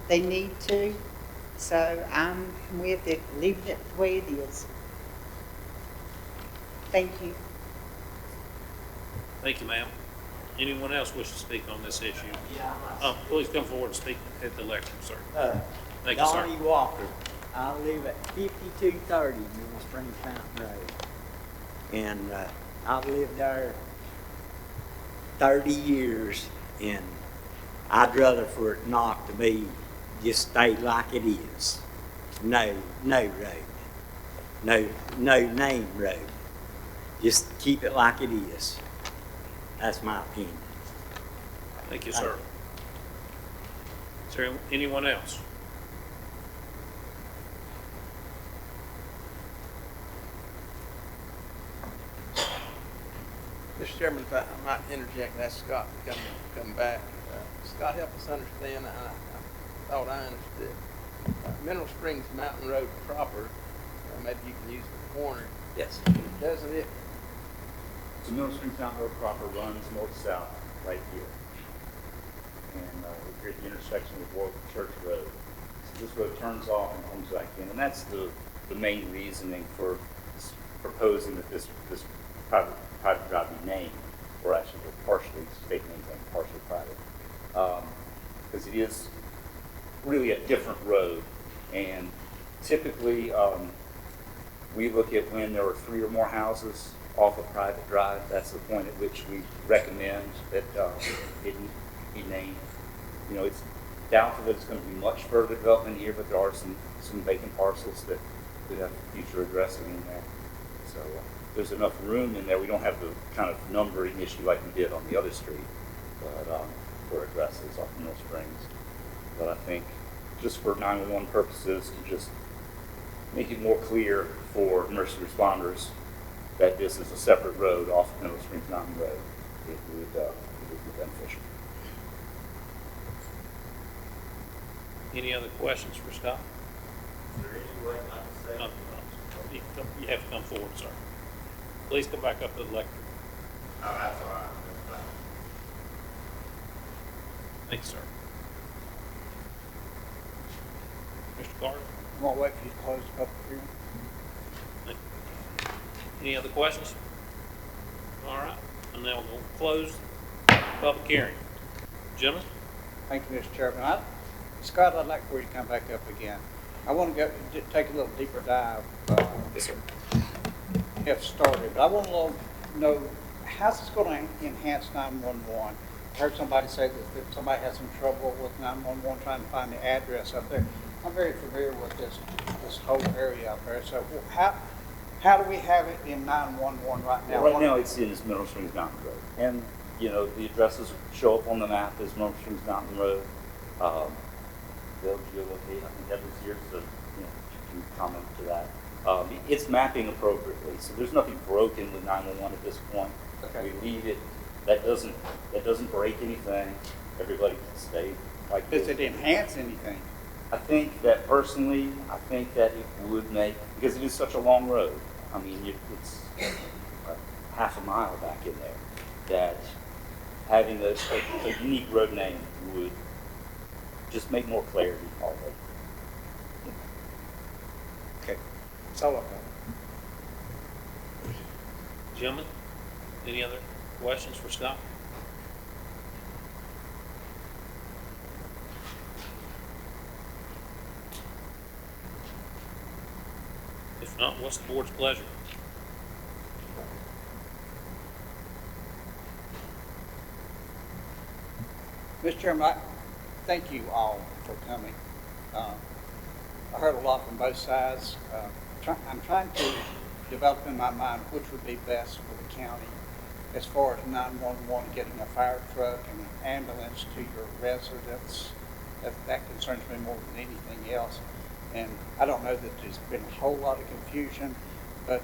they need to. So I'm with it, leaving it the way it is. Thank you. Thank you, ma'am. Anyone else wish to speak on this issue? Please come forward and speak at the lectern, sir. Thank you, sir. Donnie Walker. I live at 5230 Mineral Springs Mountain Road. And I've lived there 30 years, and I'd rather for it not to be just stay like it is. No road. No name road. Just keep it like it is. That's my opinion. Thank you, sir. Is there anyone else? Mr. Chairman, if I might interject, that's Scott to come back. Scott, help us understand. I thought I understood. Mineral Springs Mountain Road proper, maybe you can use the corner. Yes. Doesn't it? So Mineral Springs Mountain Road proper runs north-south right here. And we're here at the intersection with Warwick Church Road. So this road turns off and comes back in. And that's the main reasoning for proposing that this private drive be named, or actually partially state maintained, partially private. Because it is really a different road. And typically, we look at when there are 3 or more houses off a private drive. That's the point at which we recommend that it be named. You know, it's doubtful that it's going to be much further development here, but there are some vacant parcels that could have future addressing in there. So there's enough room in there. We don't have the kind of numbering issue like we did on the other street, but for addresses off Mineral Springs. But I think just for 911 purposes, to just make it more clear for emergency responders that this is a separate road off of Mineral Springs Mountain Road, it would be beneficial. Any other questions for Scott? Is there any way I can say? No. You have to come forward, sir. Please come back up to the lectern. Oh, that's all right. Thank you, sir. Mr. Carter? I'm gonna wait for you to close the public hearing. Any other questions? All right, I'm now going to close the public hearing. Gentlemen? Thank you, Mr. Chairman. Scott, I'd like for you to come back up again. I want to take a little deeper dive. Yes, sir. Have started, but I want to know how's this going to enhance 911? I heard somebody say that somebody had some trouble with 911 trying to find the address up there. I'm very familiar with this whole area up there. So how do we have it in 911 right now? Well, right now it's in Mineral Springs Mountain Road. And, you know, the addresses show up on the map as Mineral Springs Mountain Road. They'll geolocate. I think that was here, so, you know, you can comment to that. It's mapping appropriately, so there's nothing broken with 911 at this point. Okay. We leave it. That doesn't break anything. Everybody can stay like this. Does it enhance anything? I think that personally, it would make, because it is such a long road. I mean, it's half a mile back in there, that having a unique road name would just make more clarity already. Okay, that's all I've got. Gentlemen, any other questions for Scott? If not, what's the board's pleasure? Mr. Chairman, thank you all for coming. I heard a lot from both sides. I'm trying to develop in my mind which would be best for the county as far as 911 getting a fire truck and an ambulance to your residence. That concerns me more than anything else. And I don't know that there's been a whole lot of confusion, but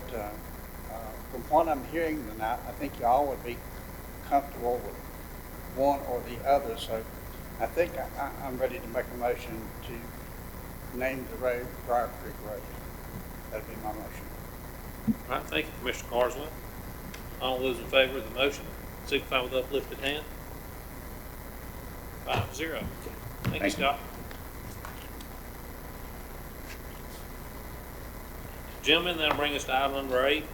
from what I'm hearing tonight, I think y'all would be comfortable with one or the other. So I think I'm ready to make a motion to name the road Briar Creek Road. That'd be my motion. All right, thank you, Commissioner Carswell. All those in favor of the motion, signify with uplifted hand. 5-0. Thank you, Scott. Gentlemen, that'll bring us to item number 8,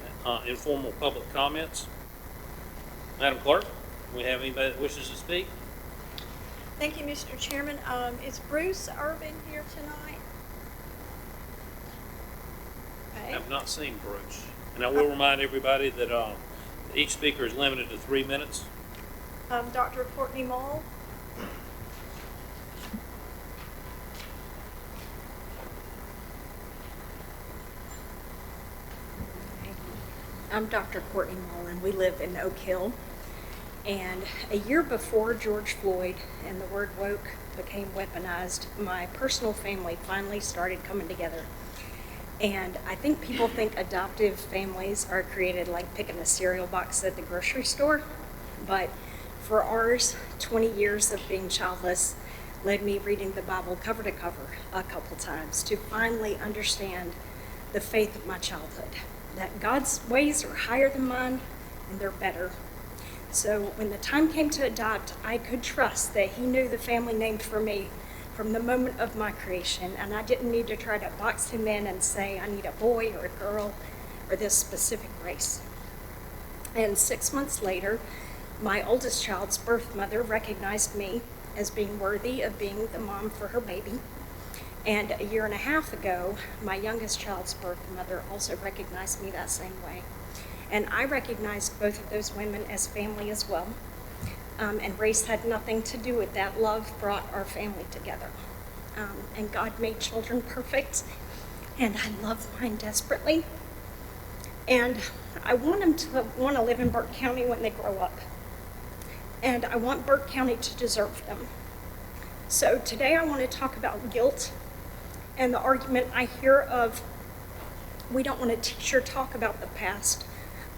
informal public comments. Madam Clerk, do we have anybody that wishes to speak? Thank you, Mr. Chairman. Is Bruce Urban here tonight? I have not seen Bruce. And I will remind everybody that each speaker is limited to 3 minutes. Dr. Courtney Mull? I'm Dr. Courtney Mull, and we live in Oak Hill. And a year before George Floyd and the word woke became weaponized, my personal family finally started coming together. And I think people think adoptive families are created like picking a cereal box at the grocery store. But for ours, 20 years of being childless led me reading the Bible cover to cover a couple times to finally understand the faith of my childhood, that God's ways are higher than mine and they're better. So when the time came to adopt, I could trust that He knew the family name for me from the moment of my creation, and I didn't need to try to box Him in and say I need a boy or a girl or this specific race. And 6 months later, my oldest child's birth mother recognized me as being worthy of being the mom for her baby. And a year and a half ago, my youngest child's birth mother also recognized me that same way. And I recognized both of those women as family as well. And race had nothing to do with that. Love brought our family together. And God made children perfect, and I love mine desperately. And I want them to want to live in Burke County when they grow up. And I want Burke County to deserve them. So today I want to talk about guilt and the argument I hear of we don't want to teach or talk about the past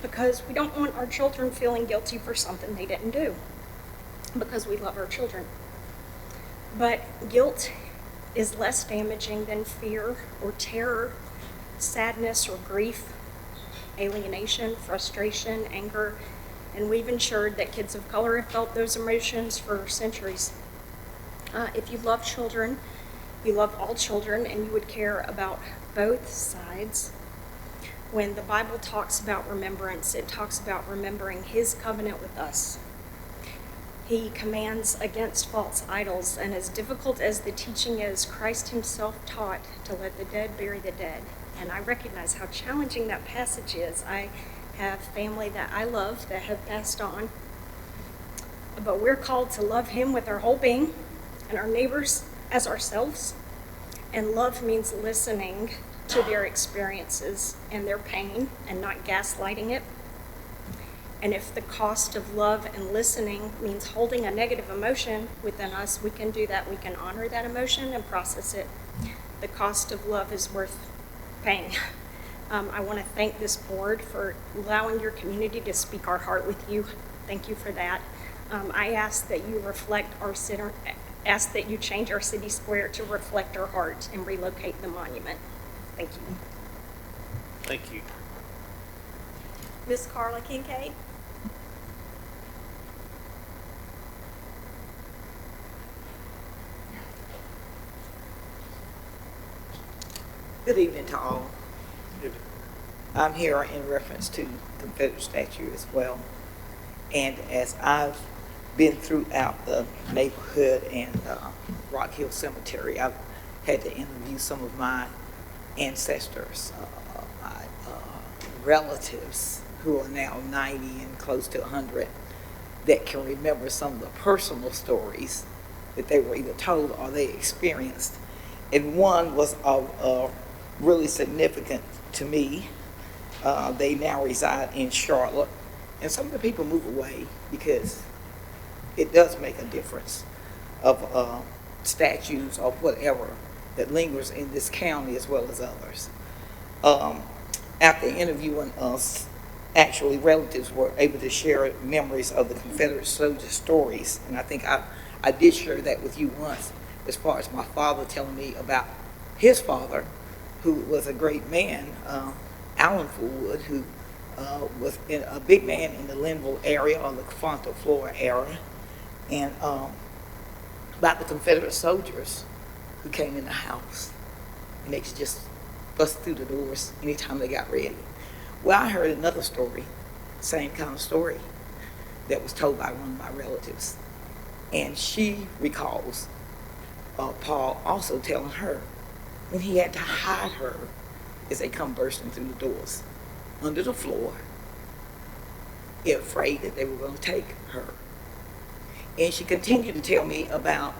because we don't want our children feeling guilty for something they didn't do, because we love our children. But guilt is less damaging than fear or terror, sadness or grief, alienation, frustration, anger, and we've ensured that kids of color have felt those emotions for centuries. If you love children, you love all children, and you would care about both sides. When the Bible talks about remembrance, it talks about remembering His covenant with us. He commands against false idols, and as difficult as the teaching is, Christ Himself taught to let the dead bury the dead. And I recognize how challenging that passage is. I have family that I love that have passed on, but we're called to love Him with our whole being and our neighbors as ourselves. And love means listening to their experiences and their pain and not gaslighting it. And if the cost of love and listening means holding a negative emotion within us, we can do that. We can honor that emotion and process it. The cost of love is worth paying. I want to thank this board for allowing your community to speak our heart with you. Thank you for that. I ask that you ask that you change our city square to reflect our heart and relocate the monument. Thank you. Thank you. Miss Carla Kincaid? Good evening to all. I'm here in reference to Confederate statue as well. And as I've been throughout the neighborhood and Rock Hill Cemetery, I've had to interview some of my ancestors, my relatives who are now 90 and close to 100 that can remember some of the personal stories that they were either told or they experienced. and one was really significant to me. They now reside in Charlotte, and some of the people move away because it does make a difference of statues or whatever that lingers in this county as well as others. After interviewing us, actually relatives were able to share memories of the Confederate soldier stories, and I think I did share that with you once, as far as my father telling me about his father, who was a great man, Allen Fullwood, who was a big man in the Linville area or the Fonto, Florida area, and about the Confederate soldiers who came in the house, and they could just bust through the doors anytime they got ready. Well, I heard another story, same kind of story, that was told by one of my relatives, and she recalls Paul also telling her when he had to hide her as they come bursting through the doors under the floor, afraid that they were going to take her. And she continued to tell me about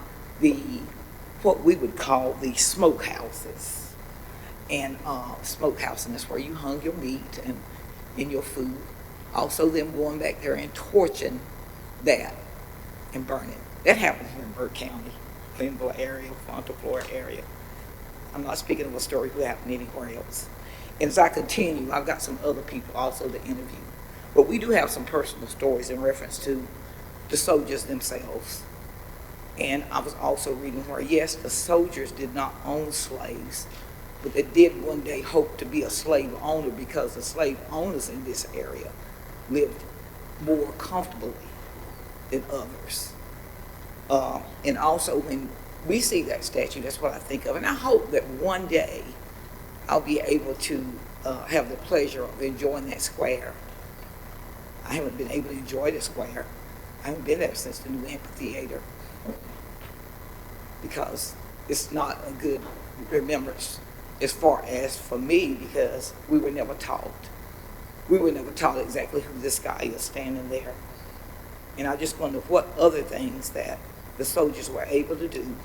what we would call the smokehouses. And smokehouse, and that's where you hung your meat and your food. Also them going back there and torching that and burning. That happened here in Burke County, Linville area, Fonto, Florida area. I'm not speaking of a story who happened anywhere else. And as I continue, I've got some other people also to interview. But we do have some personal stories in reference to the soldiers themselves. And I was also reading where, yes, the soldiers did not own slaves, but they did one day hope to be a slave owner because the slave owners in this area lived more comfortably than others. And also when we see that statue, that's what I think of. And I hope that one day I'll be able to have the pleasure of enjoying that square. I haven't been able to enjoy the square. I haven't been there since the new amphitheater because it's not a good remembrance as far as for me, because we were never taught. We were never taught exactly who this guy is standing there. And I just wonder what other things that the soldiers were able to do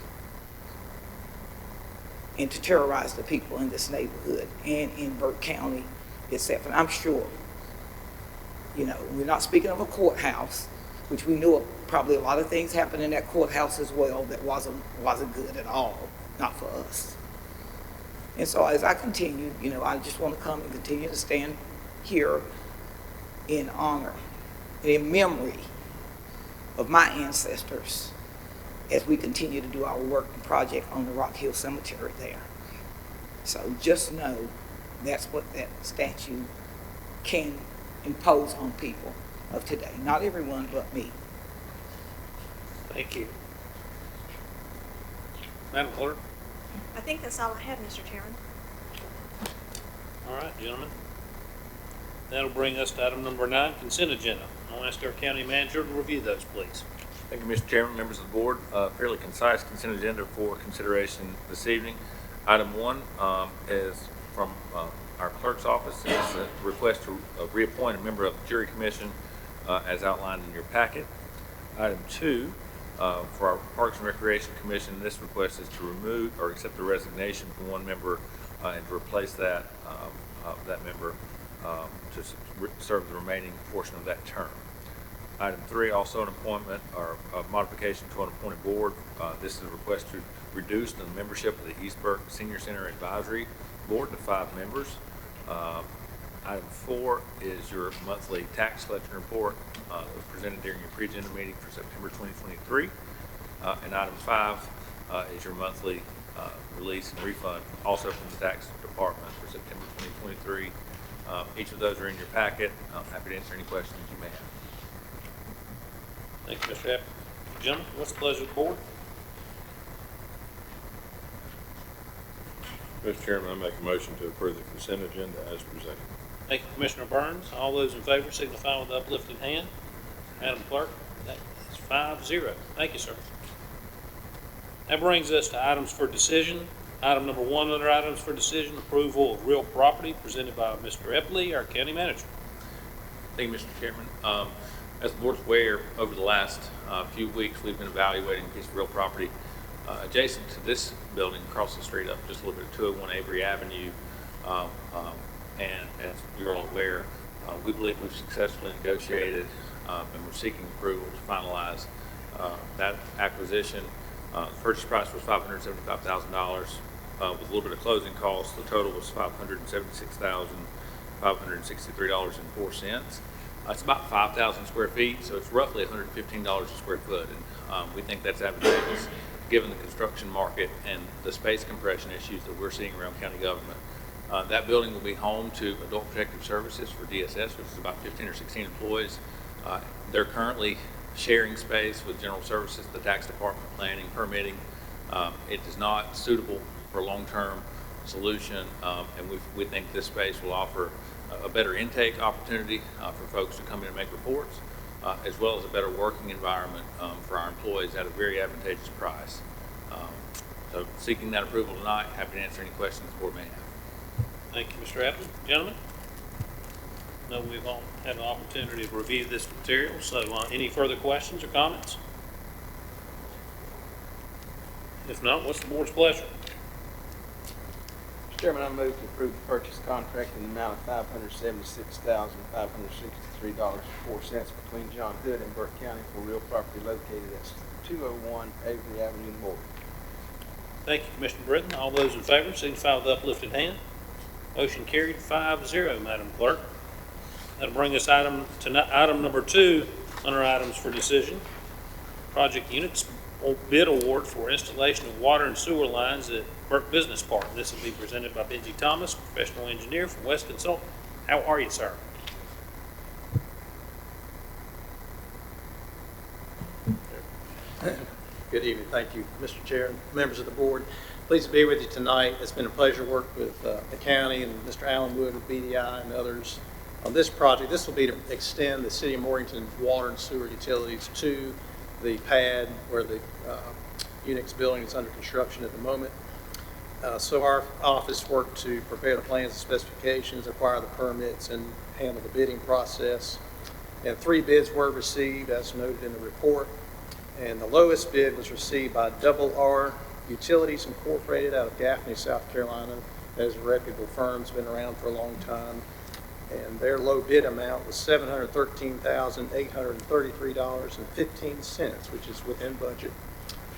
and to terrorize the people in this neighborhood and in Burke County itself. And I'm sure, you know, we're not speaking of a courthouse, which we knew probably a lot of things happened in that courthouse as well that wasn't good at all, not for us. And so as I continue, you know, I just want to come and continue to stand here in honor and in memory of my ancestors as we continue to do our work and project on the Rock Hill Cemetery there. So just know that's what that statue can impose on people of today. Not everyone but me. Thank you. Madam Clerk? I think that's all I have, Mr. Chairman. All right, gentlemen. That'll bring us to item number 9, consent agenda. I'll ask our county manager to review those, please. Thank you, Mr. Chairman, members of the board. Fairly concise consent agenda for consideration this evening. Item 1 is from our clerk's office. It's a request to reappoint a member of the jury commission as outlined in your packet. Item 2, for our Parks and Recreation Commission, this request is to remove or accept the resignation from one member and to replace that member to serve the remaining portion of that term. Item 3, also an appointment or a modification to an appointed board. This is a request to reduce the membership of the East Burke Senior Center Advisory Board to 5 members. Item 4 is your monthly tax collection report that was presented during your pre-agenda meeting for September 2023. And item 5 is your monthly release and refund, also from the tax department for September 2023. Each of those are in your packet. I'm happy to answer any questions you may have. Thank you, Mr. Epp. Gentlemen, what's the pleasure of the board? Mr. Chairman, I make a motion to approve the consent agenda as presented. Thank you, Commissioner Burns. All those in favor signify with uplifted hand. Madam Clerk, that is 5-0. Thank you, sir. That brings us to items for decision. Item number 1 under items for decision, approval of real property presented by Mr. Epley, our county manager. Thank you, Mr. Chairman. As the board's aware, over the last few weeks, we've been evaluating a piece of real property adjacent to this building, across the street up just a little bit, 201 Avery Avenue. And as you're all aware, we believe we've successfully negotiated and we're seeking approval to finalize that acquisition. The purchase price was $575,000 with a little bit of closing costs. The total was $576,563.04. It's about 5,000 square feet, so it's roughly $115 a square foot. And we think that's advantageous given the construction market and the space compression issues that we're seeing around county government. That building will be home to Adult Protective Services for DSS, which is about 15 or 16 employees. They're currently sharing space with General Services, the tax department, planning, permitting. It is not suitable for a long-term solution, and we think this space will offer a better intake opportunity for folks to come in and make reports, as well as a better working environment for our employees at a very advantageous price. So seeking that approval tonight, happy to answer any questions the board may have. Thank you, Mr. Apple. Gentlemen, I know we've all had an opportunity to review this material, so any further questions or comments? If not, what's the board's pleasure? Mr. Chairman, I move to approve the purchase contract in the amount of $576,563.04 between John Hood and Burke County for real property located at 201 Avery Avenue, Morgan. Thank you, Commissioner Britton. All those in favor signify with uplifted hand. Motion carried 5-0, Madam Clerk. That'll bring us item number 2 under items for decision. Project units bid award for installation of water and sewer lines at Burke Business Park. This will be presented by Benji Thomas, professional engineer from West Consulting. How are you, sir? Good evening. Thank you, Mr. Chair and members of the board. Pleased to be with you tonight. It's been a pleasure to work with the county and Mr. Allen Wood with BDI and others on this project. This will be to extend the City of Morganton's water and sewer utilities to the pad where the Unix building is under construction at the moment. So our office worked to prepare the plans and specifications, acquire the permits, and handle the bidding process. And 3 bids were received, as noted in the report. And the lowest bid was received by Double R Utilities Incorporated out of Gaffney, South Carolina. As a reputable firm, has been around for a long time. And their low bid amount was $713,833.15, which is within budget.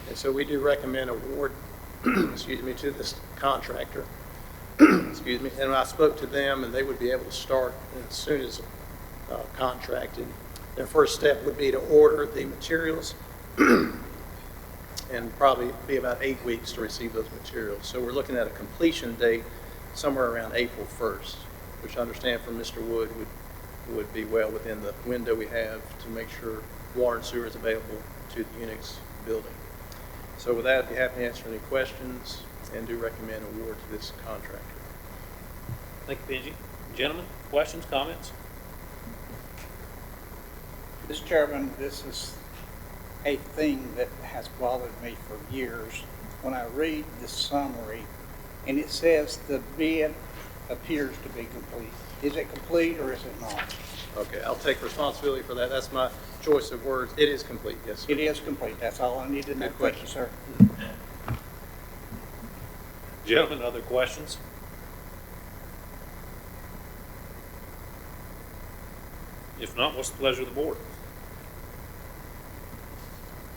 And so we do recommend award, excuse me, to this contractor. Excuse me. And I spoke to them, and they would be able to start as soon as contracted. Their first step would be to order the materials and probably be about 8 weeks to receive those materials. So we're looking at a completion date somewhere around April 1st, which I understand from Mr. Wood would be well within the window we have to make sure water and sewer is available to the Unix building. So with that, I'd be happy to answer any questions and do recommend award to this contractor. Thank you, Benji. Gentlemen, questions, comments? Mr. Chairman, this is a thing that has bothered me for years. When I read the summary and it says the bid appears to be complete. Is it complete or is it not? Okay, I'll take responsibility for that. That's my choice of words. It is complete, yes, sir. It is complete. That's all I need to know. Thank you, sir. Gentlemen, other questions? If not, what's the pleasure of the board?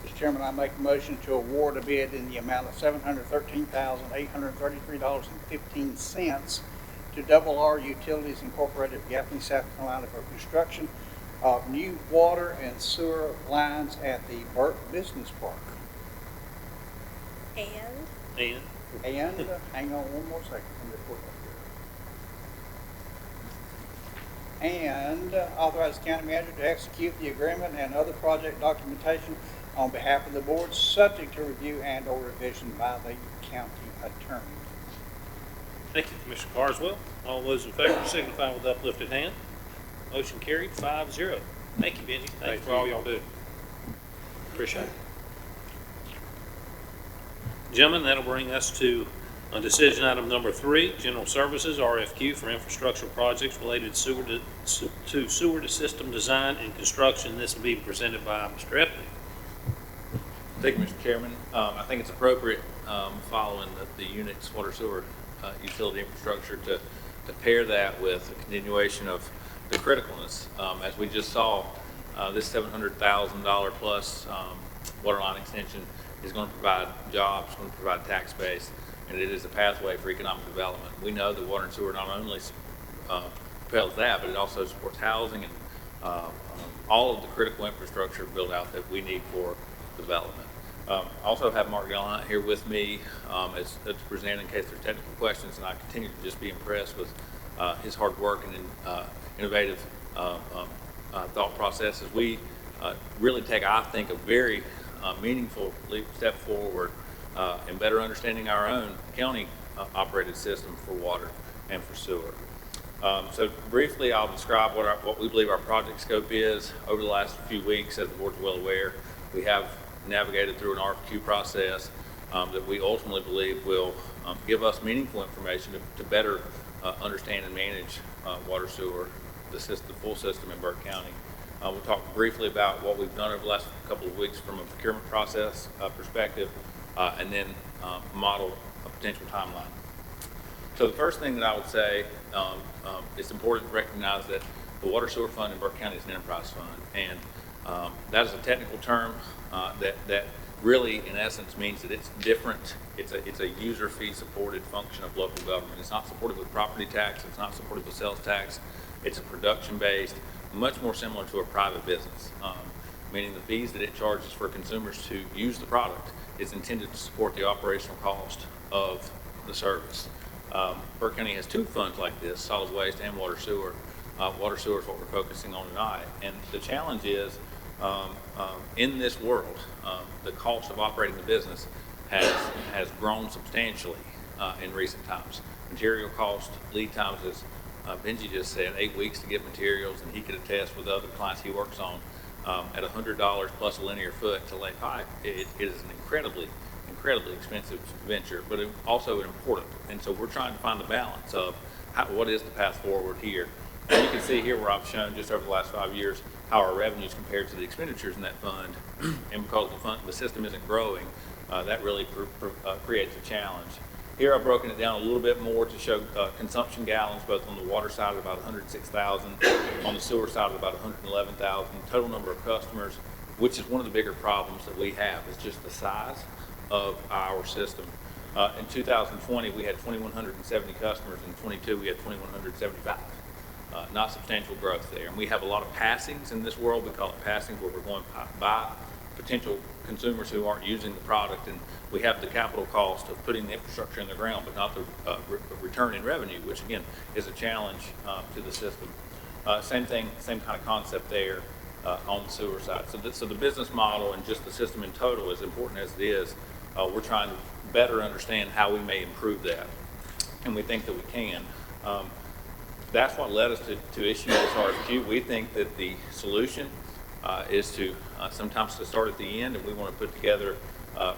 Mr. Chairman, I make a motion to award a bid in the amount of $713,833.15 to Double R Utilities Incorporated of Gaffney, South Carolina for construction of new water and sewer lines at the Burke Business Park. And Hang on one more second. And authorize the county manager to execute the agreement and other project documentation on behalf of the board, subject to review and or revision by the county attorney. Thank you, Commissioner Carswell. All those in favor signify with uplifted hand. Motion carried 5-0. Thank you, Benji. Thank you for all y'all do. Appreciate it. Gentlemen, that'll bring us to decision item number 3, General Services RFQ for infrastructure projects related to sewer system design and construction. This will be presented by Mr. Epley. Thank you, Mr. Chairman. I think it's appropriate, following the Unix water sewer utility infrastructure, to pair that with a continuation of the criticalness. As we just saw, this $700,000 plus water line extension is going to provide jobs, going to provide tax base, and it is a pathway for economic development. We know that water and sewer not only propels that, but it also supports housing and all of the critical infrastructure build out that we need for development. I also have Mark Gallant here with me as to present in case there's technical questions, and I continue to just be impressed with his hard work and innovative thought processes. We really take, I think, a very meaningful step forward in better understanding our own county operated system for water and for sewer. So briefly, I'll describe what we believe our project scope is. Over the last few weeks, as the board's well aware, we have navigated through an RFQ process that we ultimately believe will give us meaningful information to better understand and manage water sewer, the full system in Burke County. We'll talk briefly about what we've done over the last couple of weeks from a procurement process perspective, and then model a potential timeline. So the first thing that I would say, it's important to recognize that the Water Sewer Fund in Burke County is an enterprise fund, and that is a technical term that really, in essence, means that it's different. It's a user fee supported function of local government. It's not supported with property tax. It's not supported with sales tax. It's a production based, much more similar to a private business, meaning the fees that it charges for consumers to use the product is intended to support the operational cost of the service. Burke County has two funds like this, solid waste and water sewer. Water sewer is what we're focusing on tonight. And the challenge is, in this world, the cost of operating the business has grown substantially in recent times. Material cost, lead times, as Benji just said, 8 weeks to get materials, and he could attest with other clients he works on, at $100 plus a linear foot to lay pipe. It is an incredibly expensive venture, but also important. And so we're trying to find the balance of what is the path forward here. And you can see here where I've shown just over the last 5 years how our revenues compared to the expenditures in that fund. And because the system isn't growing, that really creates a challenge. Here I've broken it down a little bit more to show consumption gallons, both on the water side of about 106,000, on the sewer side of about 111,000, total number of customers, which is one of the bigger problems that we have, is just the size of our system. In 2020, we had 2,170 customers. In 22, we had 2,175. Not substantial growth there. And we have a lot of passings in this world. We call it passings, where we're going by potential consumers who aren't using the product. And we have the capital cost of putting the infrastructure in the ground, but not the return in revenue, which again is a challenge to the system. Same thing, same kind of concept there on the sewer side. So the business model and just the system in total, as important as it is, we're trying to better understand how we may improve that. And we think that we can. That's what led us to issue this RFQ. We think that the solution is to sometimes to start at the end, and we want to put together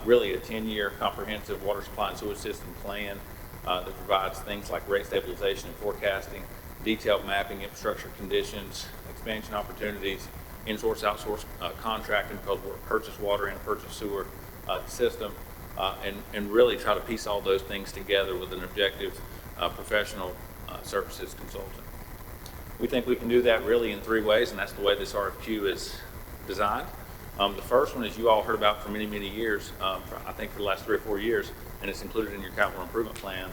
really a 10-year comprehensive water supply and sewage system plan that provides things like rate stabilization and forecasting, detailed mapping, infrastructure conditions, expansion opportunities, in-source, outsource contracting, because we're a purchase water and a purchase sewer system, and really try to piece all those things together with an objective professional services consultant. We think we can do that really in 3 ways, and that's the way this RFQ is designed. The first one, as you all heard about for many, many years, I think for the last 3 or 4 years, and it's included in your capital improvement plan,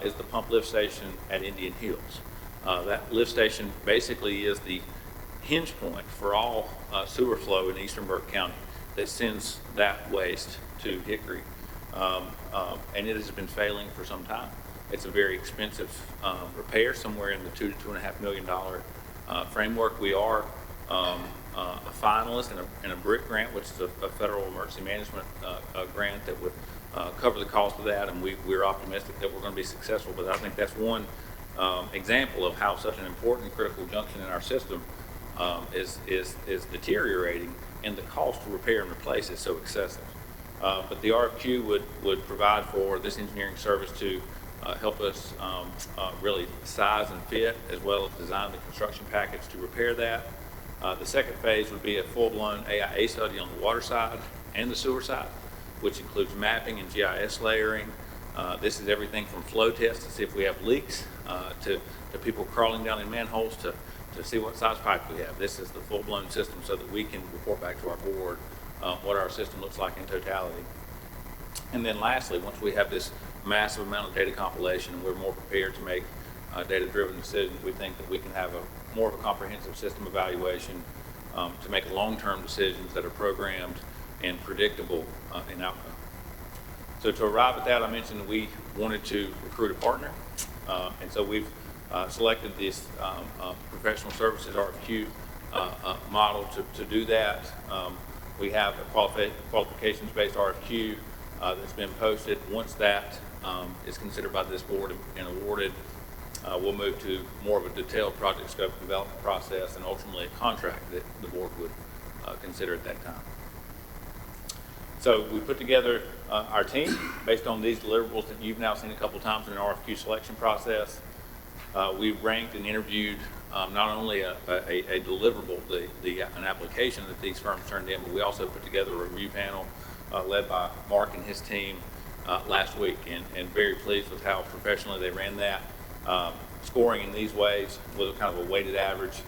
is the pump lift station at Indian Hills. That lift station basically is the hinge point for all sewer flow in eastern Burke County that sends that waste to Hickory, and it has been failing for some time. It's a very expensive repair, somewhere in the $2 to $2.5 million framework. We are a finalist in a BRIC grant, which is a federal emergency management grant that would cover the cost of that, and we're optimistic that we're going to be successful. But I think that's one example of how such an important critical junction in our system is deteriorating, and the cost to repair and replace is so excessive. But the RFQ would provide for this engineering service to help us really size and fit, as well as design the construction package to repair that. The second phase would be a full-blown AIA study on the water side, and the sewer side, which includes mapping and GIS layering. This is everything from flow tests to see if we have leaks, to people crawling down in manholes to see what size pipe we have. This is the full-blown system so that we can report back to our board what our system looks like in totality. And then lastly, once we have this massive amount of data compilation and we're more prepared to make data-driven decisions, we think that we can have more of a comprehensive system evaluation to make long-term decisions that are programmed and predictable in outcome. So to arrive at that, I mentioned that we wanted to recruit a partner, and so we've selected this professional services RFQ model to do that. We have a qualifications-based RFQ that's been posted. Once that is considered by this board and awarded, we'll move to more of a detailed project scope development process and ultimately a contract that the board would consider at that time. So we put together our team based on these deliverables that you've now seen a couple times in an RFQ selection process. We've ranked and interviewed not only a deliverable, an application that these firms turned in, but we also put together a review panel led by Mark and his team last week, and very pleased with how professionally they ran that. Scoring in these ways was kind of a weighted average.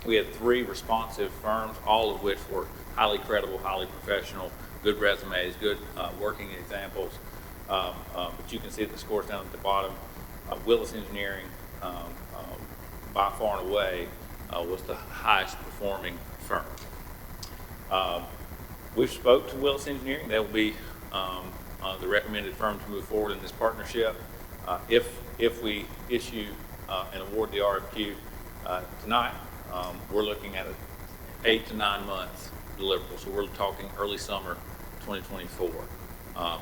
We had 3 responsive firms, all of which were highly credible, highly professional, good resumes, good working examples. But you can see the scores down at the bottom. Willis Engineering, by far and away, was the highest performing firm. We've spoke to Willis Engineering. They will be the recommended firm to move forward in this partnership. If we issue and award the RFQ tonight, we're looking at an 8 to 9 month deliverable. So we're talking early summer 2024.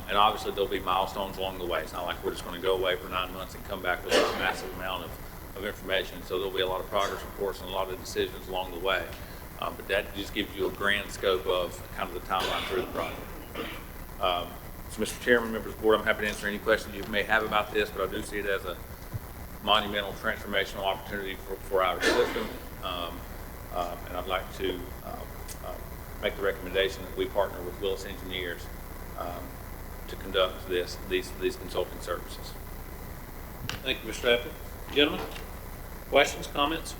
And obviously there'll be milestones along the way. It's not like we're just going to go away for 9 months and come back with a massive amount of information. So there'll be a lot of progress reports and a lot of decisions along the way. But that just gives you a grand scope of kind of the timeline through the project. So Mr. Chairman, members of the board, I'm happy to answer any questions you may have about this, but I do see it as a monumental transformational opportunity for our system. And I'd like to make the recommendation that we partner with Willis Engineers to conduct these consulting services. Thank you, Mr. Apple. Gentlemen, questions, comments?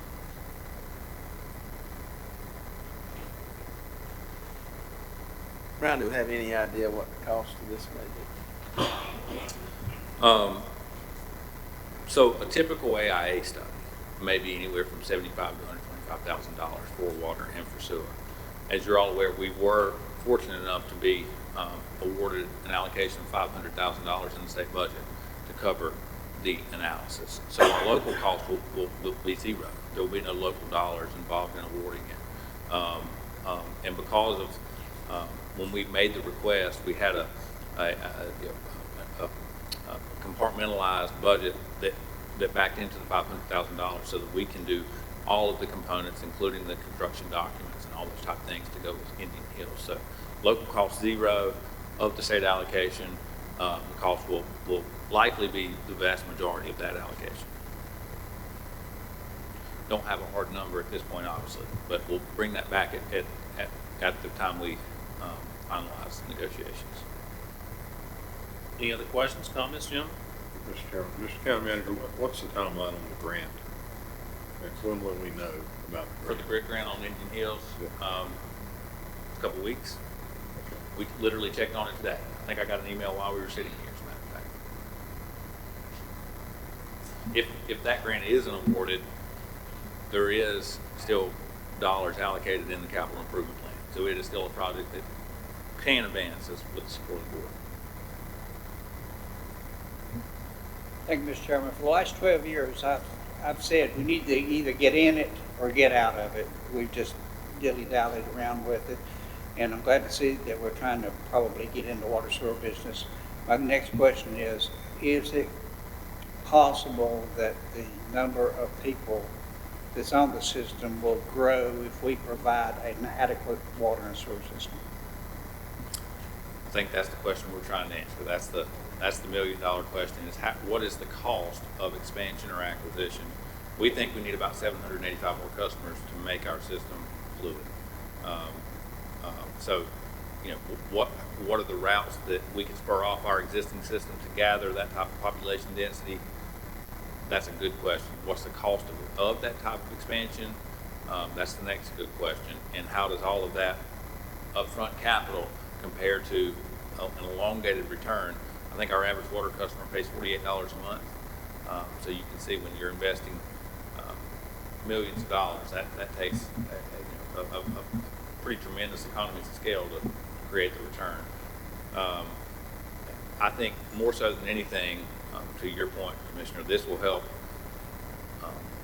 Brian, do we have any idea what the cost of this may be? So a typical AIA study may be anywhere from $75,000 to $125,000 for water and for sewer. As you're all aware, we were fortunate enough to be awarded an allocation of $500,000 in the state budget to cover the analysis. So our local cost will be zero. There will be no local dollars involved in awarding it. And because of when we made the request, we had a compartmentalized budget that backed into the $500,000 so that we can do all of the components, including the construction documents and all those type of things to go with Indian Hills. So local cost zero of the state allocation. The cost will likely be the vast majority of that allocation. Don't have a hard number at this point, obviously, but we'll bring that back at the time we finalize negotiations. Any other questions, comments, Jim? Mr. Chairman, Mr. County Manager, what's the timeline on the grant? And when will we know about the grant? For the grid grant on Indian Hills, Yeah. a couple weeks. We literally checked on it today. I think I got an email while we were sitting here, as a matter of fact. If that grant isn't awarded, there is still dollars allocated in the capital improvement plan. So it is still a project that can advance with the support of the board. Thank you, Mr. Chairman. For the last 12 years, I've said we need to either get in it or get out of it. We've just dilly-dallied around with it. And I'm glad to see that we're trying to probably get in the water sewer business. My next question is it possible that the number of people that's on the system will grow if we provide an adequate water and sewer system? I think that's the question we're trying to answer. That's the million-dollar question: is what is the cost of expansion or acquisition? We think we need about 785 more customers to make our system fluid. So what are the routes that we can spur off our existing system to gather that type of population density? That's a good question. What's the cost of that type of expansion? That's the next good question. And how does all of that upfront capital compare to an elongated return? I think our average water customer pays $48 a month. So you can see when you're investing millions of dollars, that takes a pretty tremendous economies of scale to create the return. I think more so than anything, to your point, Commissioner, this will help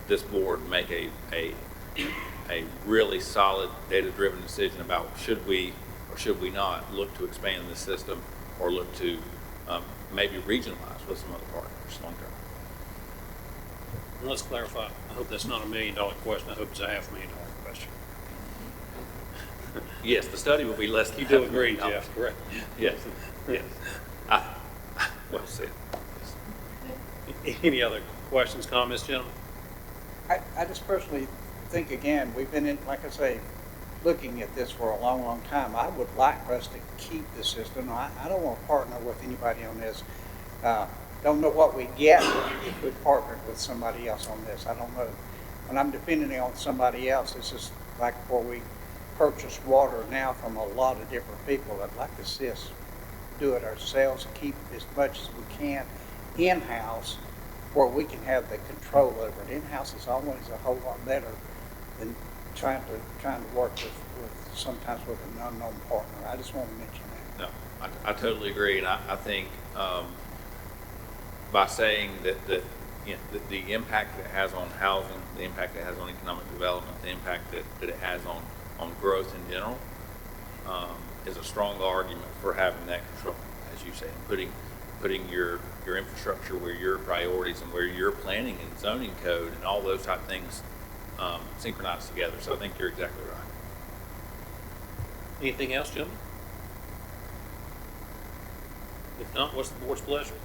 this board make a really solid data-driven decision about should we or should we not look to expand the system or look to maybe regionalize with some other partners long term. And let's clarify, I hope that's not $1 million question, I hope it's a $500,000 question. Yes, the study will be less than You do agree, Jeff, correct? Yes, yes. Well said. Any other questions, comments, gentlemen? I just personally think, again, we've been in, like I say, looking at this for a long, long time. I would like for us to keep the system. I don't want to partner with anybody on this. Don't know what we get if we partnered with somebody else on this. I don't know. When I'm depending on somebody else, it's just like where we purchase water now from a lot of different people. I'd like to see us do it ourselves, keep as much as we can in-house where we can have the control over it. In-house is always a whole lot better than trying to work with sometimes with an unknown partner. I just want to mention that. No, I totally agree, and I think by saying that the impact that it has on housing, the impact it has on economic development, the impact that it has on growth in general, is a strong argument for having that control, as you say, and putting your infrastructure where your priorities and where your planning and zoning code and all those type of things synchronized together. So I think you're exactly right. Anything else, gentlemen? If not, what's the board's pleasure?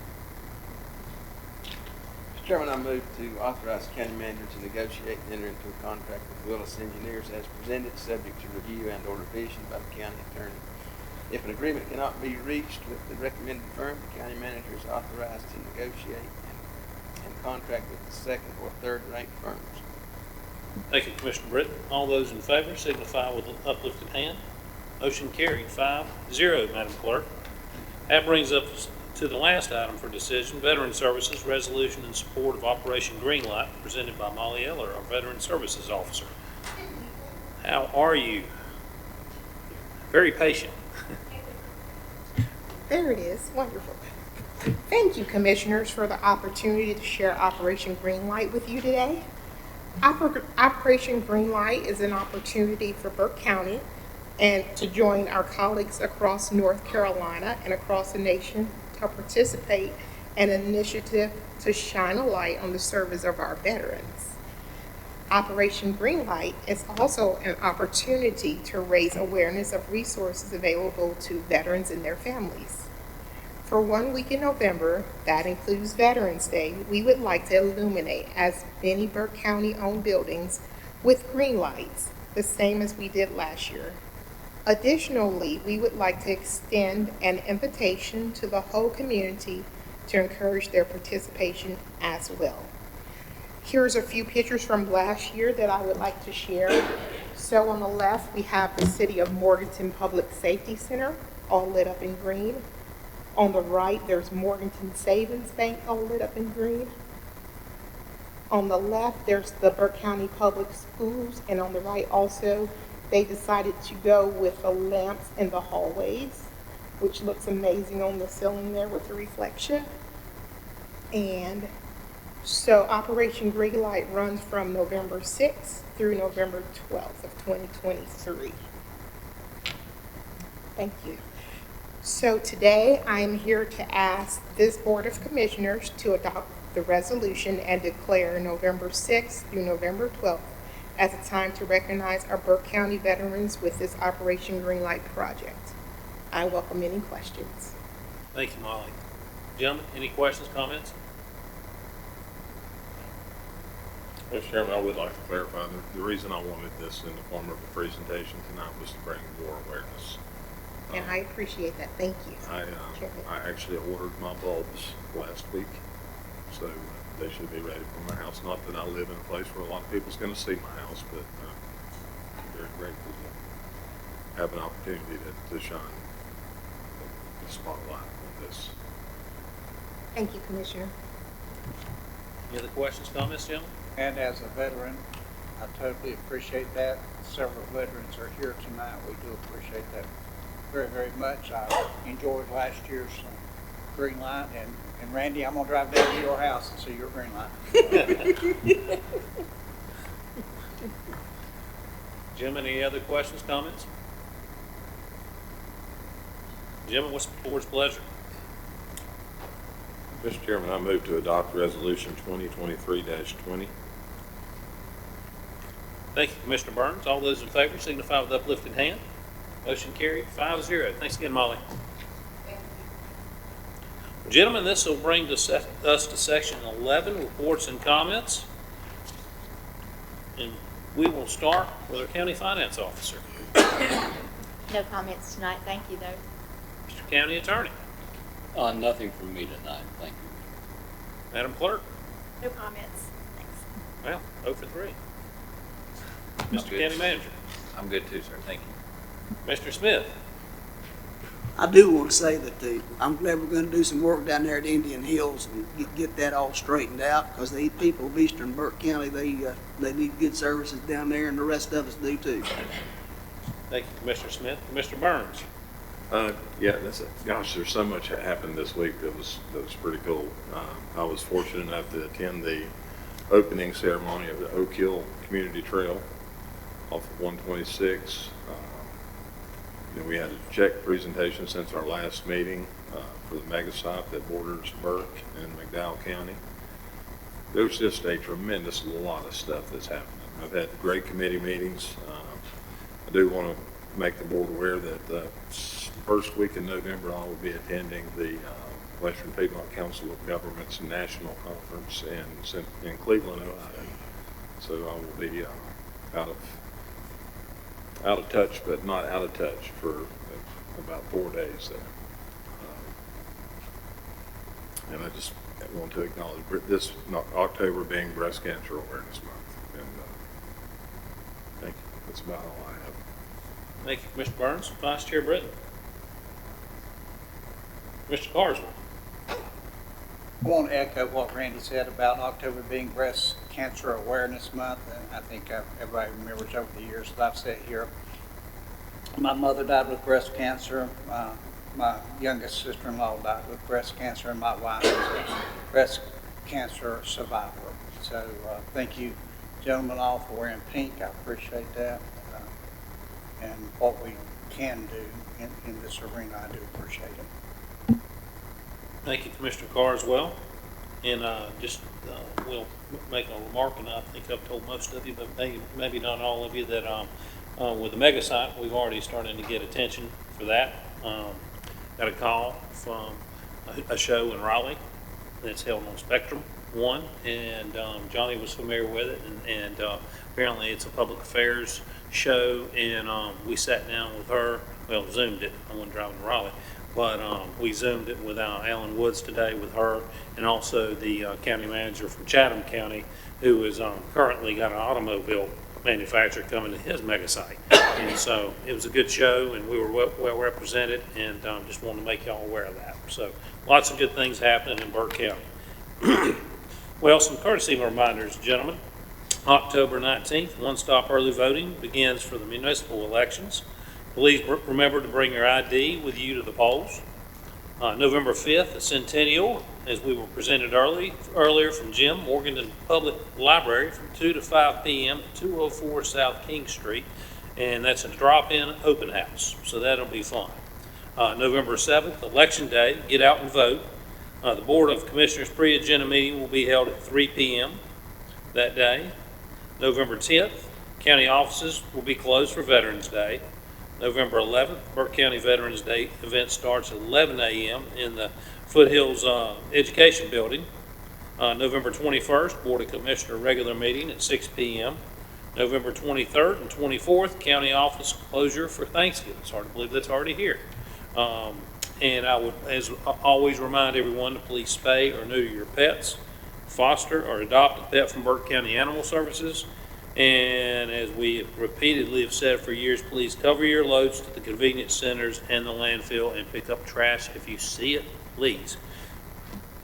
Mr. Chairman, I move to authorize the county manager to negotiate and enter into a contract with Willis Engineers as presented, subject to review and or revision by the county attorney. If an agreement cannot be reached with the recommended firm, the county manager is authorized to negotiate and contract with the second or third ranked firms. Thank you, Commissioner Britton. All those in favor signify with an uplifted hand. Motion carried 5-0, Madam Clerk. That brings us to the last item for decision, Veteran Services Resolution in support of Operation Greenlight, presented by Molly Eller, our Veteran Services Officer. How are you? Very patient. There it is. Wonderful. Thank you, Commissioners, for the opportunity to share Operation Greenlight with you today. Operation Greenlight is an opportunity for Burke County and to join our colleagues across North Carolina and across the nation to participate in an initiative to shine a light on the service of our veterans. Operation Greenlight is also an opportunity to raise awareness of resources available to veterans and their families. For 1 week in November, that includes Veterans Day, we would like to illuminate as many Burke County-owned buildings with green lights, the same as we did last year. Additionally, we would like to extend an invitation to the whole community to encourage their participation as well. Here's a few pictures from last year that I would like to share. So on the left, we have the City of Morganton Public Safety Center, all lit up in green. On the right, there's Morganton Savings Bank, all lit up in green. On the left, there's the Burke County Public Schools, and on the right also, they decided to go with the lamps in the hallways, which looks amazing on the ceiling there with the reflection. And so Operation Greenlight runs from November 6th through November 12th of 2023. Thank you. So today I am here to ask this Board of Commissioners to adopt the resolution and declare November 6th through November 12th as a time to recognize our Burke County veterans with this Operation Greenlight project. I welcome any questions. Thank you, Molly. Gentlemen, any questions, comments? Mr. Chairman, I would like to clarify the reason I wanted this in the form of a presentation tonight was to bring more awareness And I appreciate that. Thank you. Chairman. I actually ordered my bulbs last week, so they should be ready for my house. Not that I live in a place where a lot of people's going to see my house, but I'm very grateful to have an opportunity to shine the spotlight on this. Thank you, Commissioner. Any other questions, comments, gentlemen? And as a veteran, I totally appreciate that. Several veterans are here tonight. We do appreciate that very, very much. I enjoyed last year's green light, and Randy, I'm gonna drive down to your house and see your green light. Gentlemen, any other questions, comments? Gentlemen, what's the board's pleasure? Mr. Chairman, I move to adopt Resolution 2023-20. Thank you, Commissioner Burns. All those in favor signify with uplifted hand. Motion carried 5-0. Thanks again, Molly. Gentlemen, this will bring us to section 11, reports and comments. And we will start with our county finance officer, No comments tonight, thank you, though. Mr. County Attorney. Nothing from me tonight, thank you. Madam Clerk. No comments. Thanks. Well, 0 for 3. I'm Mr. good. County Manager. I'm good too, sir. Thank you. Mr. Smith. I do want to say that I'm glad we're going to do some work down there at Indian Hills and get that all straightened out, because the people of Eastern Burke County, they need good services down there, and the rest of us do too. Thank you, Commissioner Smith. Commissioner Burns. Yeah, gosh, there's so much that happened this week that was pretty cool. I was fortunate enough to attend the opening ceremony of the Oak Hill Community Trail off of 126. We had a check presentation since our last meeting for the mega site that borders Burke and McDowell County. There's just a tremendous lot of stuff that's happening. I've had great committee meetings. I do want to make the board aware that the first week in November I will be attending the Western Piedmont Council of Governments National Conference in Cleveland, Ohio. So I will be out of touch, but not out of touch for about 4 days there. And I just want to acknowledge this October being Breast Cancer Awareness Month. And thank you. That's about all I have. Thank you, Mr. Burns. Vice Chair Britton. Mr. Carswell. I want to echo what Randy said about October being Breast Cancer Awareness Month. And I think everybody remembers over the years that I've said here. My mother died with breast cancer. My youngest sister-in-law died with breast cancer, and my wife is a breast cancer survivor. So thank you, gentlemen, all for wearing pink. I appreciate that. And what we can do in this arena, I do appreciate it. Thank you, Commissioner Carswell. And we'll make a remark, and I think I've told most of you, but maybe not all of you, that with the mega site, we've already started to get attention for that. Got a call from a show in Raleigh that's held on Spectrum 1, and Johnny was familiar with it, and apparently it's a public affairs show, and we sat down with her, well, Zoomed it, I wasn't driving to Raleigh, but we Zoomed it with Alan Woods today with her, and also the county manager from Chatham County, who is currently got an automobile manufacturer coming to his mega site. And so it was a good show, and we were well represented, and just wanted to make y'all aware of that. So lots of good things happening in Burke County. Well, some courtesy reminders, gentlemen. October 19th, one-stop early voting begins for the municipal elections. Please remember to bring your ID with you to the polls. November 5th, the Centennial, as we were presented earlier from Jim, Morganton Public Library from 2 to 5 p.m. at 204 South King Street, and that's a drop-in open house, so that'll be fun. November 7th, Election Day, get out and vote. The Board of Commissioners pre-agenda meeting will be held at 3 p.m. that day. November 10th, county offices will be closed for Veterans Day. November 11th, Burke County Veterans Day event starts at 11 a.m. in the Foothills Education Building. November 21st, Board of Commissioner regular meeting at 6 p.m. November 23rd and 24th, county office closure for Thanksgiving. It's hard to believe that's already here. And I would, as always, remind everyone to please spay or neuter your pets, foster or adopt a pet from Burke County Animal Services. And as we repeatedly have said for years, please cover your loads to the convenience centers and the landfill and pick up trash if you see it, please.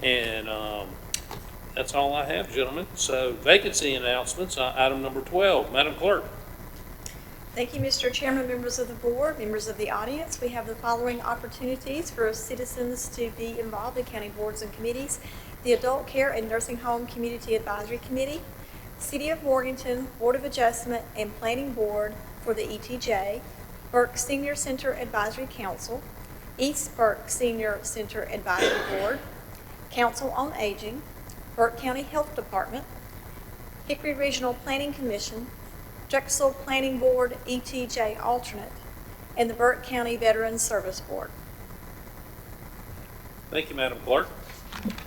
And that's all I have, gentlemen. So vacancy announcements, item number 12. Madam Clerk. Thank you, Mr. Chairman, members of the board, members of the audience. We have the following opportunities for citizens to be involved in county boards and committees. The Adult Care and Nursing Home Community Advisory Committee, City of Morganton Board of Adjustment and Planning Board for the ETJ, Burke Senior Center Advisory Council, East Burke Senior Center Advisory Board, Council on Aging, Burke County Health Department, Hickory Regional Planning Commission, Drexel Planning Board ETJ alternate, and the Burke County Veterans Service Board. Thank you, Madam Clerk.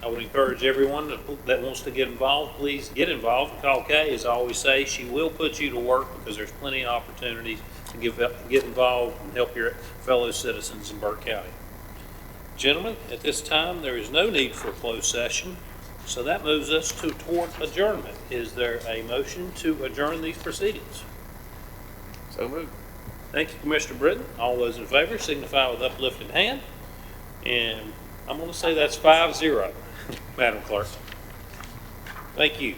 I would encourage everyone that wants to get involved, please get involved. Call Kay. As I always say, she will put you to work because there's plenty of opportunities to get involved and help your fellow citizens in Burke County. Gentlemen, at this time, there is no need for a closed session, so that moves us toward adjournment. Is there a motion to adjourn these proceedings? So moved. Thank you, Commissioner Britton. All those in favor signify with uplifted hand. And I'm going to say that's 5-0, Madam Clerk. Thank you.